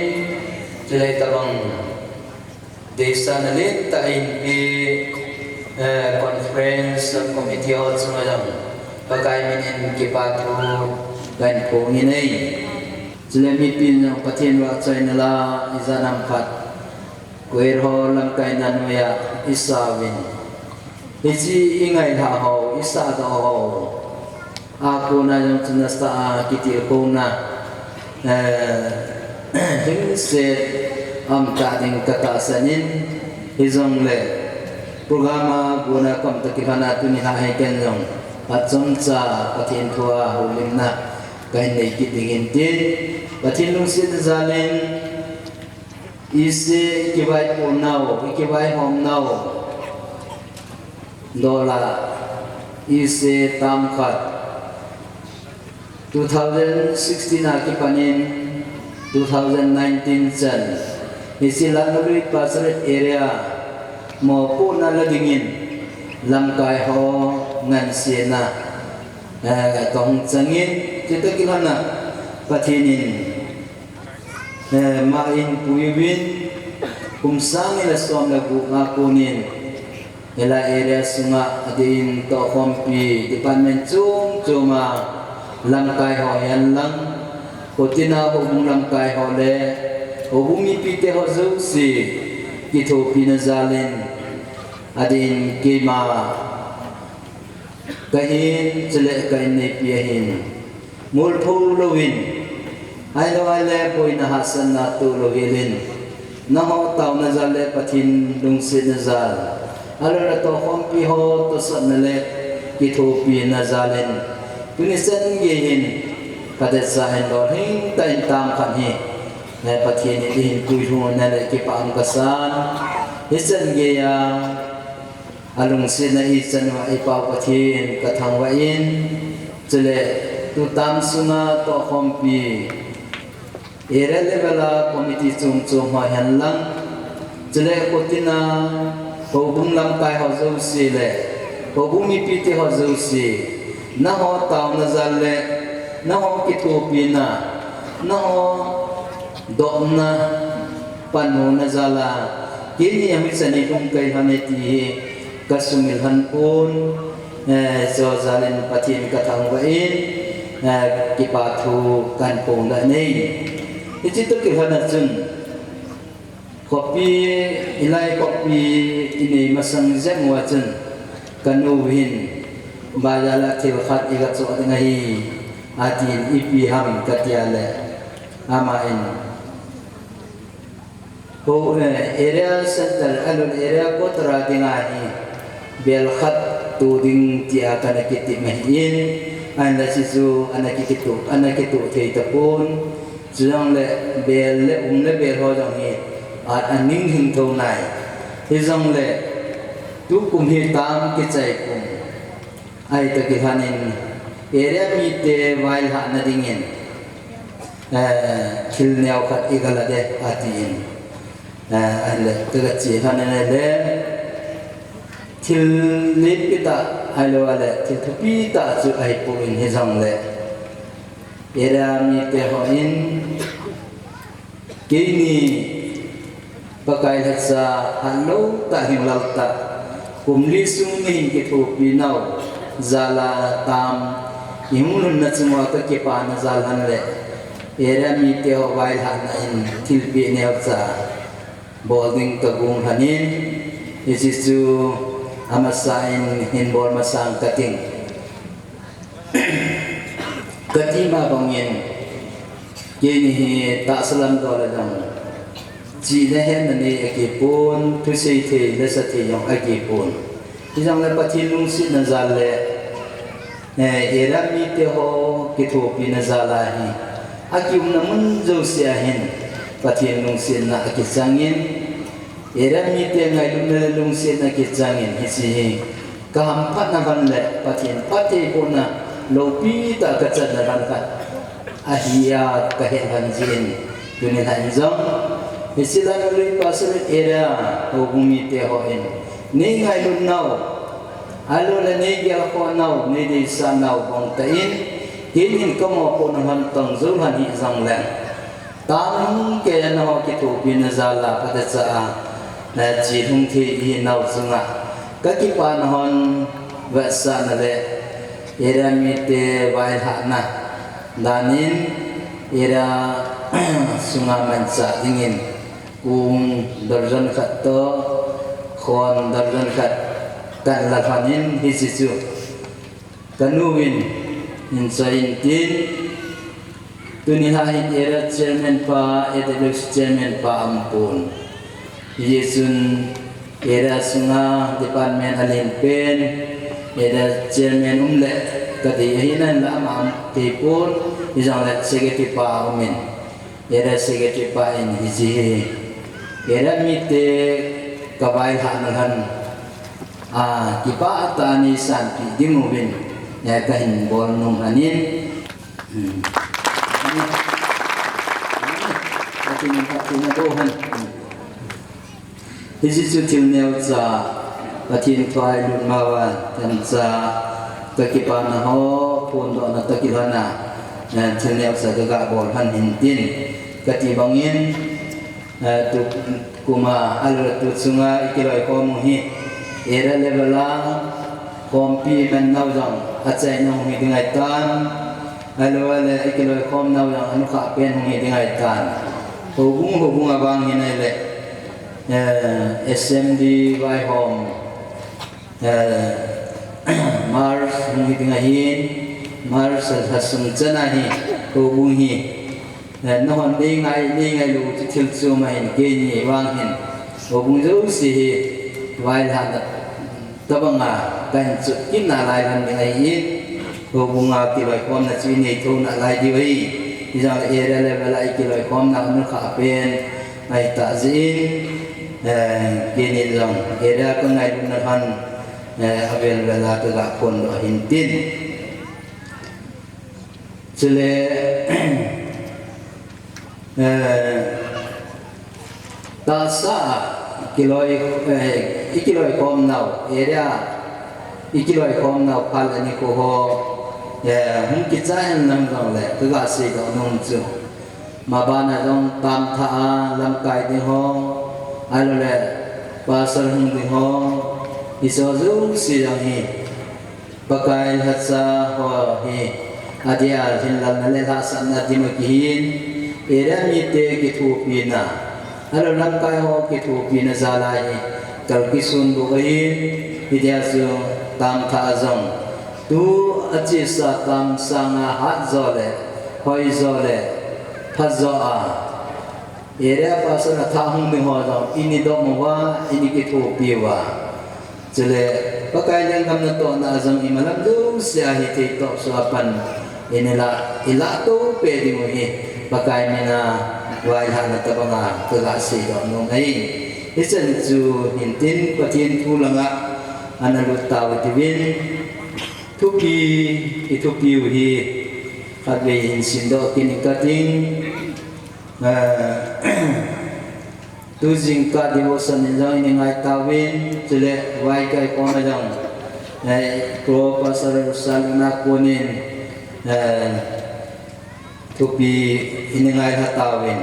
chule tabang desana le ta in pe conference committee ho chunga pakai minin kipatu gan ko ni nei chule mi pin pathin wa chaina la izanam khat koir ho lam kai nan ya isawin ichi ingai tha ho isa do ho aku na yang tunasta kitir ko na ding se am ta ding kata sanin hizong le programa guna kam takihana tuni ha he ken jong patsom cha pathin thua holim na kai nei ki dingin tin pathin lung sin zalen ise ki bai ko nau ki bai hom nau dola ise tam khat 2016 ki panin 2019 chan isi lanuri pasret area mo puna la dingin lam kai ho ngan siena tong changin kita kilana pathinin ma in puiwin kumsang ila som la gu ngakunin ila area sunga adin to kompi department chuma lam kai ho yan lang kotina ho bung lam kai ho le ho bumi pite ho zo si kitho pina zalen adin kema kahin chele kain ne piahin mul phu lowin ai lo ai le poina hasan na tu logelin na ho taw na zale pathin dung sin na zal alora to kompi ho to san le kitho pina zalen tunisan gehin kada sahen do hing ta in tam khan hi na pathin ni hin kui hu na le ki pa am kasan hisan ge ya alung sin na hisan wa ai pa pathin ka thang wa in chele tu tam suna to khompi ere levela committee chung ma han lang chele kotina ho bung lam kai ho zo si le ho bung mi pi te ho zo si na ho taw na zal le na ho ki tu pi na ho do na panu na zala kini ami sani kum kai hane ti kasumil han pun so zalen pathin ka thang wa in ki pa thu kan pong da nei ichi to ki hana chun copy ilai copy ini masang jam wa chun kanu hin bayala thil khat iga cho ngai atin ipi ham katiale ama in ho area center alun area kotra dingai bel khat tu ding tia kana kiti mahin anda sisu anak itu thei tapun jang le bel le le bel ho jang ni at aning hing tho nai hi jang le tu kum hi tam ki chai kum ai ta ki hanin area mi te wail ha na dingin khil nyaw khat igala de atin alle ta chi hanan le til lip kita alo ale til thupi ta chu ai puin he jang le era mi te ho in kini pakai hatsa halo ta himlau ta kum li sung ni ki thu pi nau zala tam imun na chungwa ka ki pa na zal han le era mi te ho vai han in thil pi ne cha boarding ka gung hanin isisu amasain hin bor masang kating katima bangin kini hi ta salam do la dang ji na hen na ne ki pon tu sei the le sa the yong a ki pon isang le pati lung si na zal le era mi te ho ki thu pi na zala hi a ki na mun zo sia hen pati lung si na a ki changin era mi te ngai lung na lung si na ki changin hi si ka ham phat na van le pati pati pon na lo pi ta ka chat na ran ka ahia ka he han jin tunin han zong misila na lui pasal era ho bumi te ho en ni ngai lun nau alo la ne gya ko nau ne de sa nau bong ta in hin ko mo ko na han tong zo han hi zang la tam ke na ho ki tu bin za la pa da cha na ji hung thi hi nau zunga ka ki pa na hon va sa na le era mi te vai ha na danin era sunga mansa dingin kung darjan khat to khon darjan khat kan la phanin hi sisu kanuwin in sain tin tuni ha hin era chairman pa edex chairman pa ampun yesun era sunga department alin pen era chairman umle kati hinan la am tipur isang la secretary pa umin era secretary pa in hiji era mite kabai hanan kipa atani santi dimubin ya kahin bornum hanin atin patina dohan hiji sutil neu za patin twai lun mawa tan za takipa na ho pun do na takilana na chunel sa ga bol han hintin katibangin tu kuma alur tu sunga ikiloi ko muhi era levela kompi men nau jang achai na muhi dingai tan alwala ikiloi kom nau jang anu kha pen muhi dingai tan hubung abang hinai le SMD by home Mars muhi dingahin Mars hasung chanahi hubungi nohon dingai lu thil chu mai ke ni wang hin hubung zo si vai la tabanga kan chu kin na lai han dingai in hubunga ti bai kom na chi nei thu na lai di wei izang era level ai ki lai kom na nu kha pen ai ta zin ke ni long era ko ngai lu na han avel vela ka ga kon do hintin chile ta sa ikiloi kom nau area ikiloi kom nau pal ani ko ho hum ki chan nam dong le ka ga si do nong chu ma ba na dong tam tha lam kai di ho alo le pasal hum di ho iso zu si dong hi pakai hatsa ho hi adia hin lam na le ha san na di ma ki hin era mi te ki thu pi na alo lam kai ho ki thu pi na za la hi kal ki sun bu ai idia su tam tha zong tu achi sa tam sanga hat zo le hoi zo le pha zo a era pasana tha hung mi ho zo ini do mo wa ini ki thu pi wa chele pakai yang kam na to na zong imalam do sia hi te to so pan inila ila to pe di mo hi pakai mina wai ha na tabanga ka si do no ai isen chu hintin patien thu langa analu taw tivin thupi ithupi hi khabe hin sindo tinikating tu jing ka devotion ni jang ni ngai tawin chule wai kai ko na jang pro pasar salna kunin thupi ini ngai ha tawin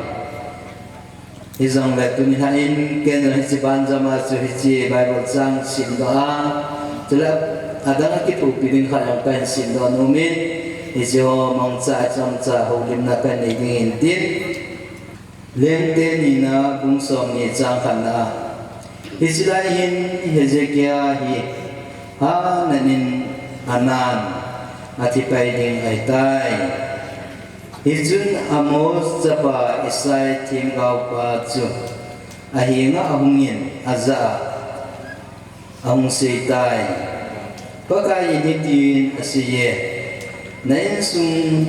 izong le tu ni ha in ken ri chi ban jama chu hi chi bible chang sim do a tula adang ki tu piding kha yang kan sim do no min hi jo mong cha chom cha ho lim na kan ni ding tin leng te ni na bung som ni chang khan na Israel Hezekiah hi ha nanin anan ati pai ding ai tai Hizun Amos Zapa Israel Tim Gau Pa Chu Ahinga Ahungin Aza Ahung Seitai Pakai Nitin Asiye Nain Sung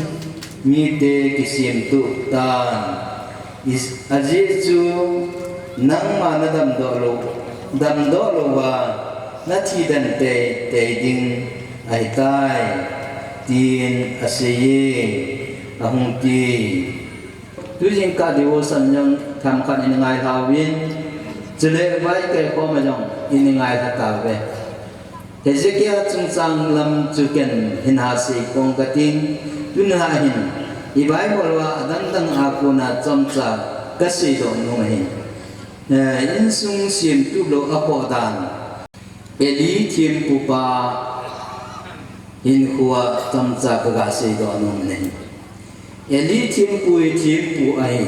Mite Kisim Tu Tan Aziz Chu Nang Mana Dam Dolo Wa Nati Dan Te Ding Ai Tai Tin Asiye ahung ti tu jing ka diwo san yang tham khan in ngai hawin chule bai ke ko ma jong in ngai tha ta ve Hezekiah chung chang lam chu ken hin ha si kong ka tin tu na hin I bai bol wa dang dang a ko na chom cha ka si do no hin in sung sim tu lo a po dan eli thim pu pa in huwa chom cha ka si do no hin Eli tim pu ai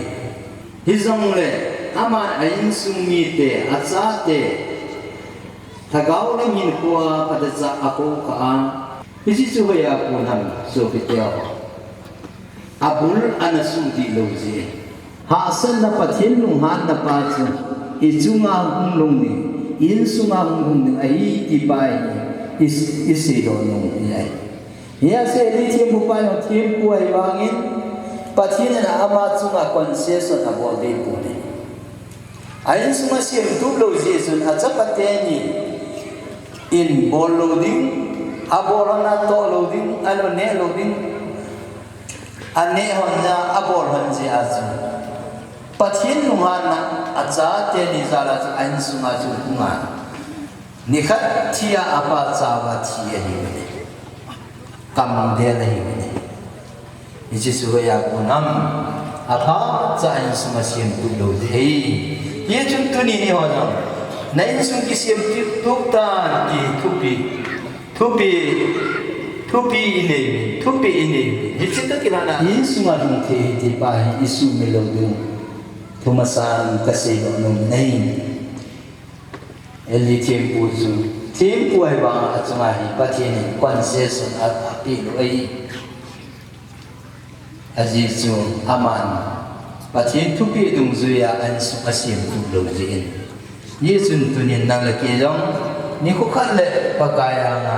hizong le ama ain sumi te acha te thagau le min kwa padacha apo ka a hisi chu ya pu nam so pitya abul anasu di loji ha san na pathin lung han na pa chu I chunga hung lung ni in sunga hung ni ai ti pai isi do no ai ya se eli tim pu pa no tim pu ai wangin Patina na ama chunga concession abo de pune ain suma sim tu lo jesun acha pateni in bol loading aborana to loading ano ne loading ane honna abor hanji azu pathin nuhana acha te ni zala ain suma chu kunga nikhat thia apa chawa thia ni kam de la hi Isi suhaya kunam apa cain semua siam tu lo hei ye chung tu ni ho jam nain sung ki siam tu ta ki thupi ini isi ta kilana isu ngadung the ti pa isu melodung thumasan kasei no nei eli tempu ai ba achunga hi pathin concession api lo ai Azizu aman pathin thupi dung zuya an su asim tu lo jin yesun tunin nang la ke jong ni ko khat le pakaya nga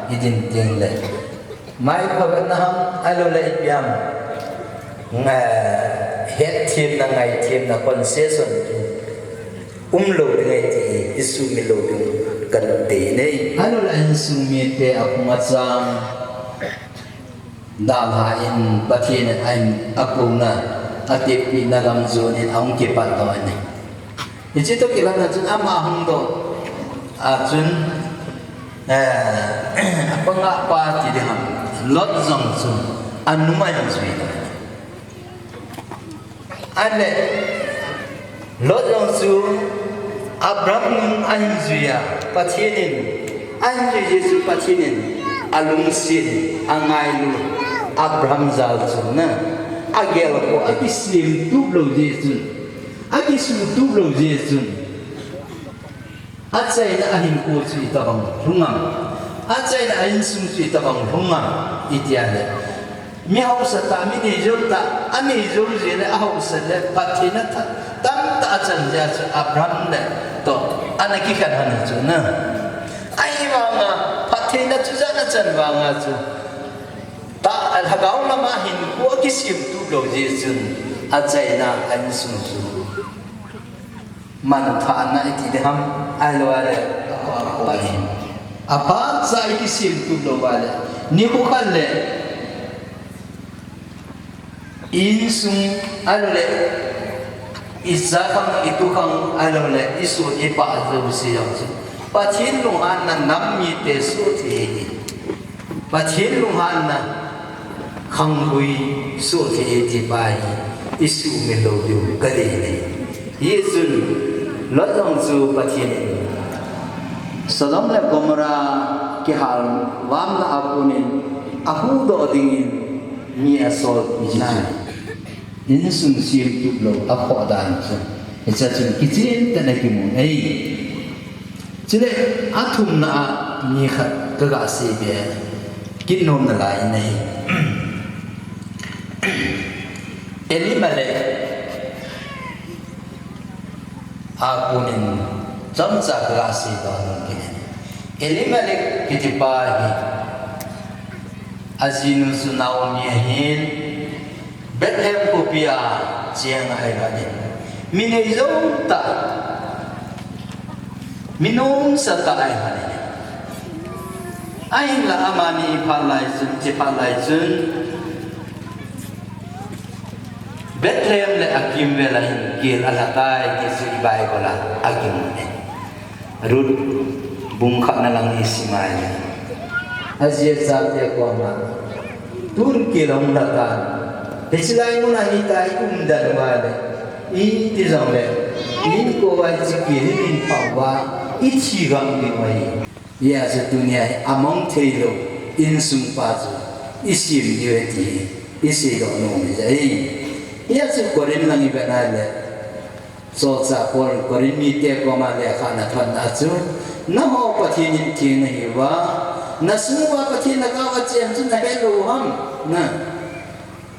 idin ting le mai phagat na ham alo le ipiam nga het thim na ngai thim na concession lo de ngai ti isu mi lo dung kan te nei alo la an su mi te akuma chang Dala in pathin an apuna atip pinagam zone in ang kipat do ani iti to kilana chun ama hung do chun apanga pa ti de ham lot zong chun anumai zui ane lot zong chu Abraham an zuya pathinin an Yesu pathinin alung sin angai lu Abraham zal na agel ko abisim tublo jesun abisu tublo jesun atsai na ahin ko chu itabang hungam atsai na ahin sum chu itabang hungam itiane mi hausa ta mi ni jolta ani jol jele hausa le pathina ta tam ta achan ja chu Abraham le to anaki kan han chu na ai wanga pathina chu jana chan wanga chu ta al hagaw lama hin ko kisim tu lo jesun achai na an sum su man tha na iti de ham alwale pahin apa sa kisim tu lo wale ni ko khalle in sum alole isa kang itu kang alole isu ipa zo siya pathin lungan na nammi te su thi pathin lungan na khang hui su thi ti bai isu melo du kali ni Yesun lotong su pathin Sodom le Gomora ki hal wam na apunin ahu do dingin ni asol na insun sim tublo akho dan so isa chun kitchen tanakimun ai chile athum na ni khat ka ga se be kinnom na lai nei Elimelech akunin jamsa ka se don kinen Elimelech kitipahi azinu sunauni hin Bethlehem kopia chiang hai ga ni minei zo ta minum sa ta ai ha ni ai la amani phalai sun chi phalai sun Bethlehem le akim vela hin kil alakai ki su ibai kola akim ni rut bungkha na lang isimai azia satya ko ma turki long lakan Pesilai mo na hitai umdan wale I tizang le I ko wai chiki rin pawa I chigang di mai ya sa dunia among thelo in sung pa zu isim yeti isi do no mi jai ya sa korin lang ibana le so sa korin mi te ko ma le khana than na chu na ho pathin in thi na hi wa na suwa pathin na ka wa chen chu na belo ham na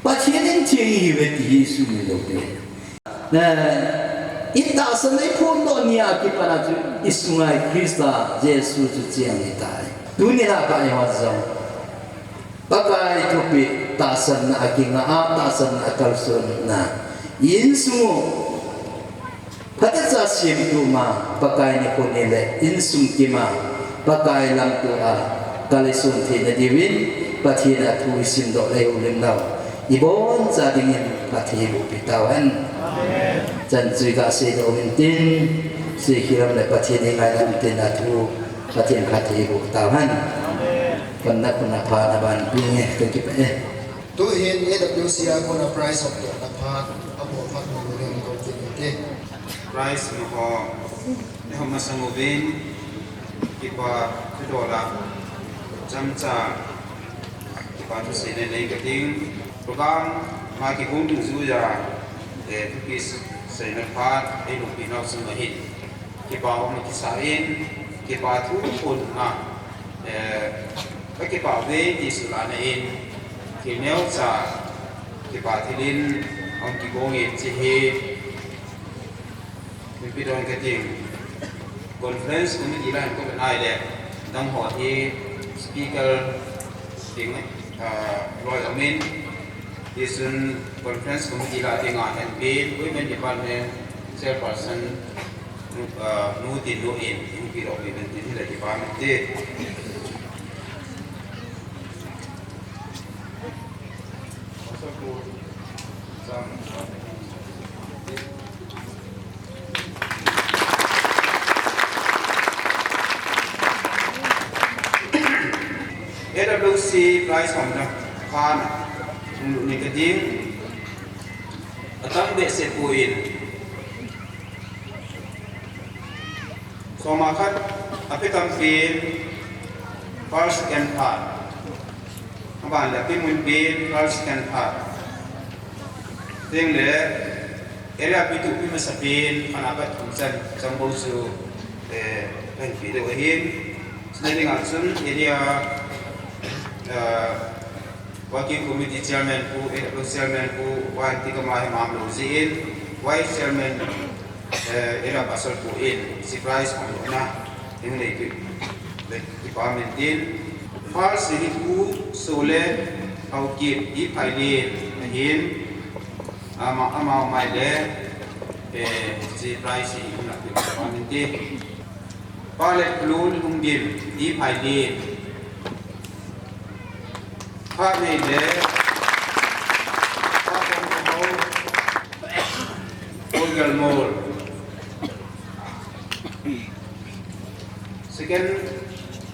Pathianin tingi beti Yesu melope. Ita sanai photo niya ki panatu isungai Krista Yesu tu chiang itai. Dunia ka ai wazam. Pakai topi tasan na akinga tasan na kalsun na. Insumo Patasa sim tu ma pakai ni konile insum kima pakai lam tu kalisun thi na divin pathina tu isim do leu lemnau. Ibon sa dingin pathibu pitawan chan chui ka se do tin se hiram le pathini ngai lam tin atu pathin pathibu tawan panna kunna pha na ban pinge ke ki pe tu hin AWC ko na price of the pha abo phat mo ring ko ke price mo ko ne hom masangobin kipa $2 jamcha kipa tu se ne nei ka ting program ma ki gong tu zu ya tukis sai na phat ai lu pi nau sum hin ki ba om ki sa in ki ba thu pun na ka ki ba ve ti su la na in ki neu cha ki ba thilin om ki gong in chi he mi pi don ka ting conference committee la ko na ile dang ho hi speaker ting Roy Amin Yesun conference committee la tinga and be women department chairperson nu tin no in UP of women tin la department te AWC prize from the Khan ni ka ding atang be se puin so ma khat apitam pin first second part aban la pimun pin first second part ding le area pitu pi masapin kana bat kumsan sambo su pen pi de hin snailing action area Working Committee Chairman who Chairman who one tikamai mamlo zin Vice Chairman era pasal who in surprise on na in the department in first ini who sole how keep di pilot hin ama mai le surprise in the department in pilot blue hungim di pilot Part này để part trong mẫu organ mole. Second,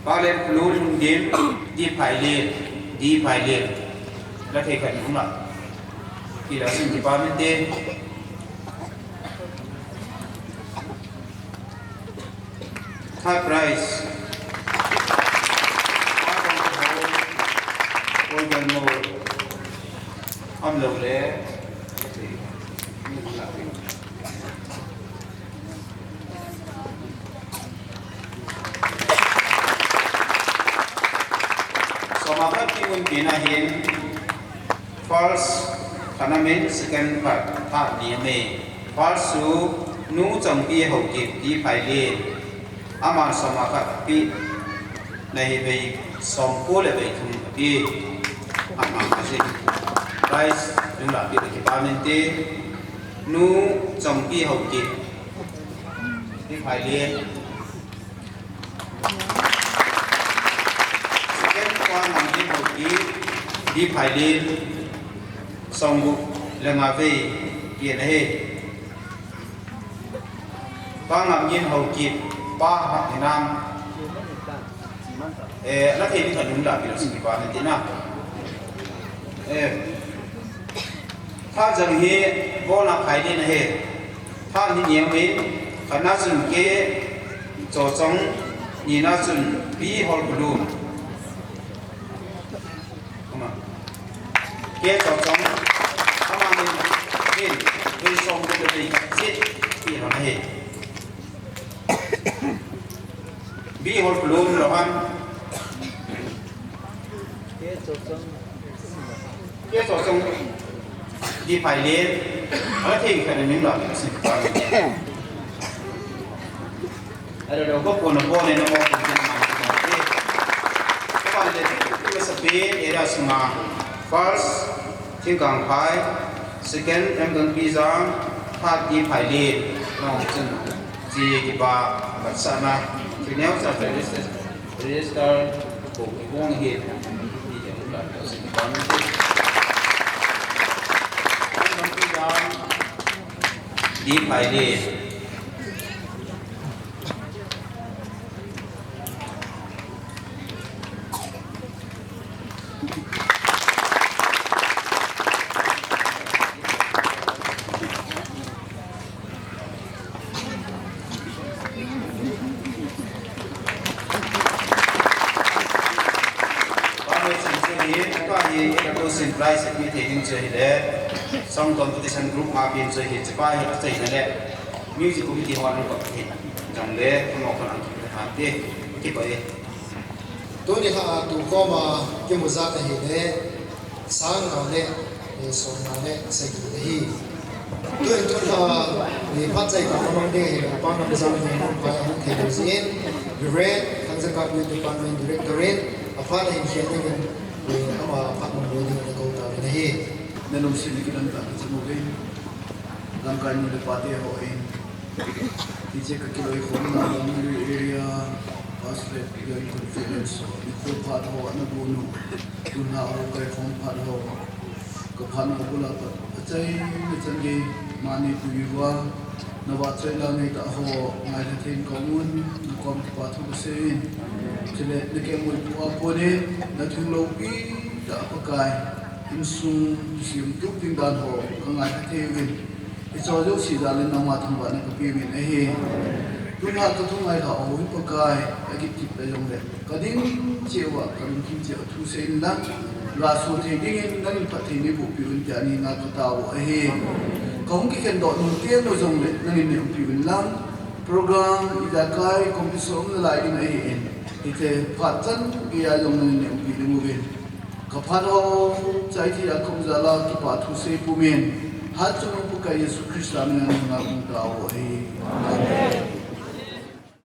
part lên fluid điểm đi phải liền là thể hiện không ạ? Thì là sinh department high price ôi gần mồ âm lầu lẽ so mà khi mình kỹ là hiện first Panamin second part part DMA first su nu trong kia hậu kịp đi phải lên ama sama kat pi nahi bei som ko le bei thum pi ama kasi price yung la pi ki pamente nu trong kia hậu kịp đi phải lên second quan nằm đi hậu kịp đi phải lên xong bu là ngà về kia này ba ngàm nhiên hậu kịp ba hạt Việt Nam nó thì đi thuận đúng là vì là sinh hoạt nên thế nào ta rằng hi vô là phải đi này ta đi nhiều bên khả năng dùng cái chỗ trống nhìn nó dùng bí hồn luôn cái chỗ trống ta mang lên bên sông bên đây chết thì nó này bí hồn luôn rồi anh cái chỗ trống đi phải lên ở thì phải là những loại sinh hoạt ở đâu có cuốn nó nên nó có cuốn các bạn để cái sắp đến era sma first thiên càng phải second em cần pizza third đi phải lên nó chân gì cái ba bắt sana thì nếu sao phải register của cái vòng hiện thì những loại sinh hoạt đi phải đi price at meeting chơi để xong competition group mà biên chơi hiện tại hiện tại này nè music committee họ nó có hiện trong để không có làm hàng thế cái vậy tôi đi ha tụ có mà cái một gia đình này sáng nào nè sớm nào nè sẽ gì đấy tôi là đi phát dây cả con đi con làm sao mình không phải không thể được gì direct thằng dân các bên department directorate phát hiện hiện những người mà phát một người đi câu tao này nên ông xin cái đơn giản cho một bên làm cái như được phát hiện hội thì chỉ cái lối khốn là những area Australia cái conference đi khu phát họ nó buồn tu nào cái không phát họ cái phát nó buồn là chơi cái chân gì mà này tùy qua nó bắt chơi là này ta họ ngày là thiên có muốn nó còn phát thu sen cho nên cái mùi qua qua đây nó chung lâu ít đã có cái in sung sử dụng tiếng đàn họ có ngày thế mình cái cho dấu chỉ ra lên năm mà thằng bạn nó bị mình ấy lúc nào tôi thông ngày họ hối có cái kịp kịp là dùng đấy có đến chiều à cần kim chiều thu sen đó là số thì cái đang phát thì cái bộ biểu hiện này là có tàu ấy có cái khen đội đầu tiên tôi dùng đấy là niệm biểu hiện lắm program đã cái công ty số là lại cái này thì phát chân cái dùng niệm biểu hiện người có phát họ trái thì không ra là cái phát thu sen của mình hát cho nó cái Yesu Christ là mình làm tàu ấy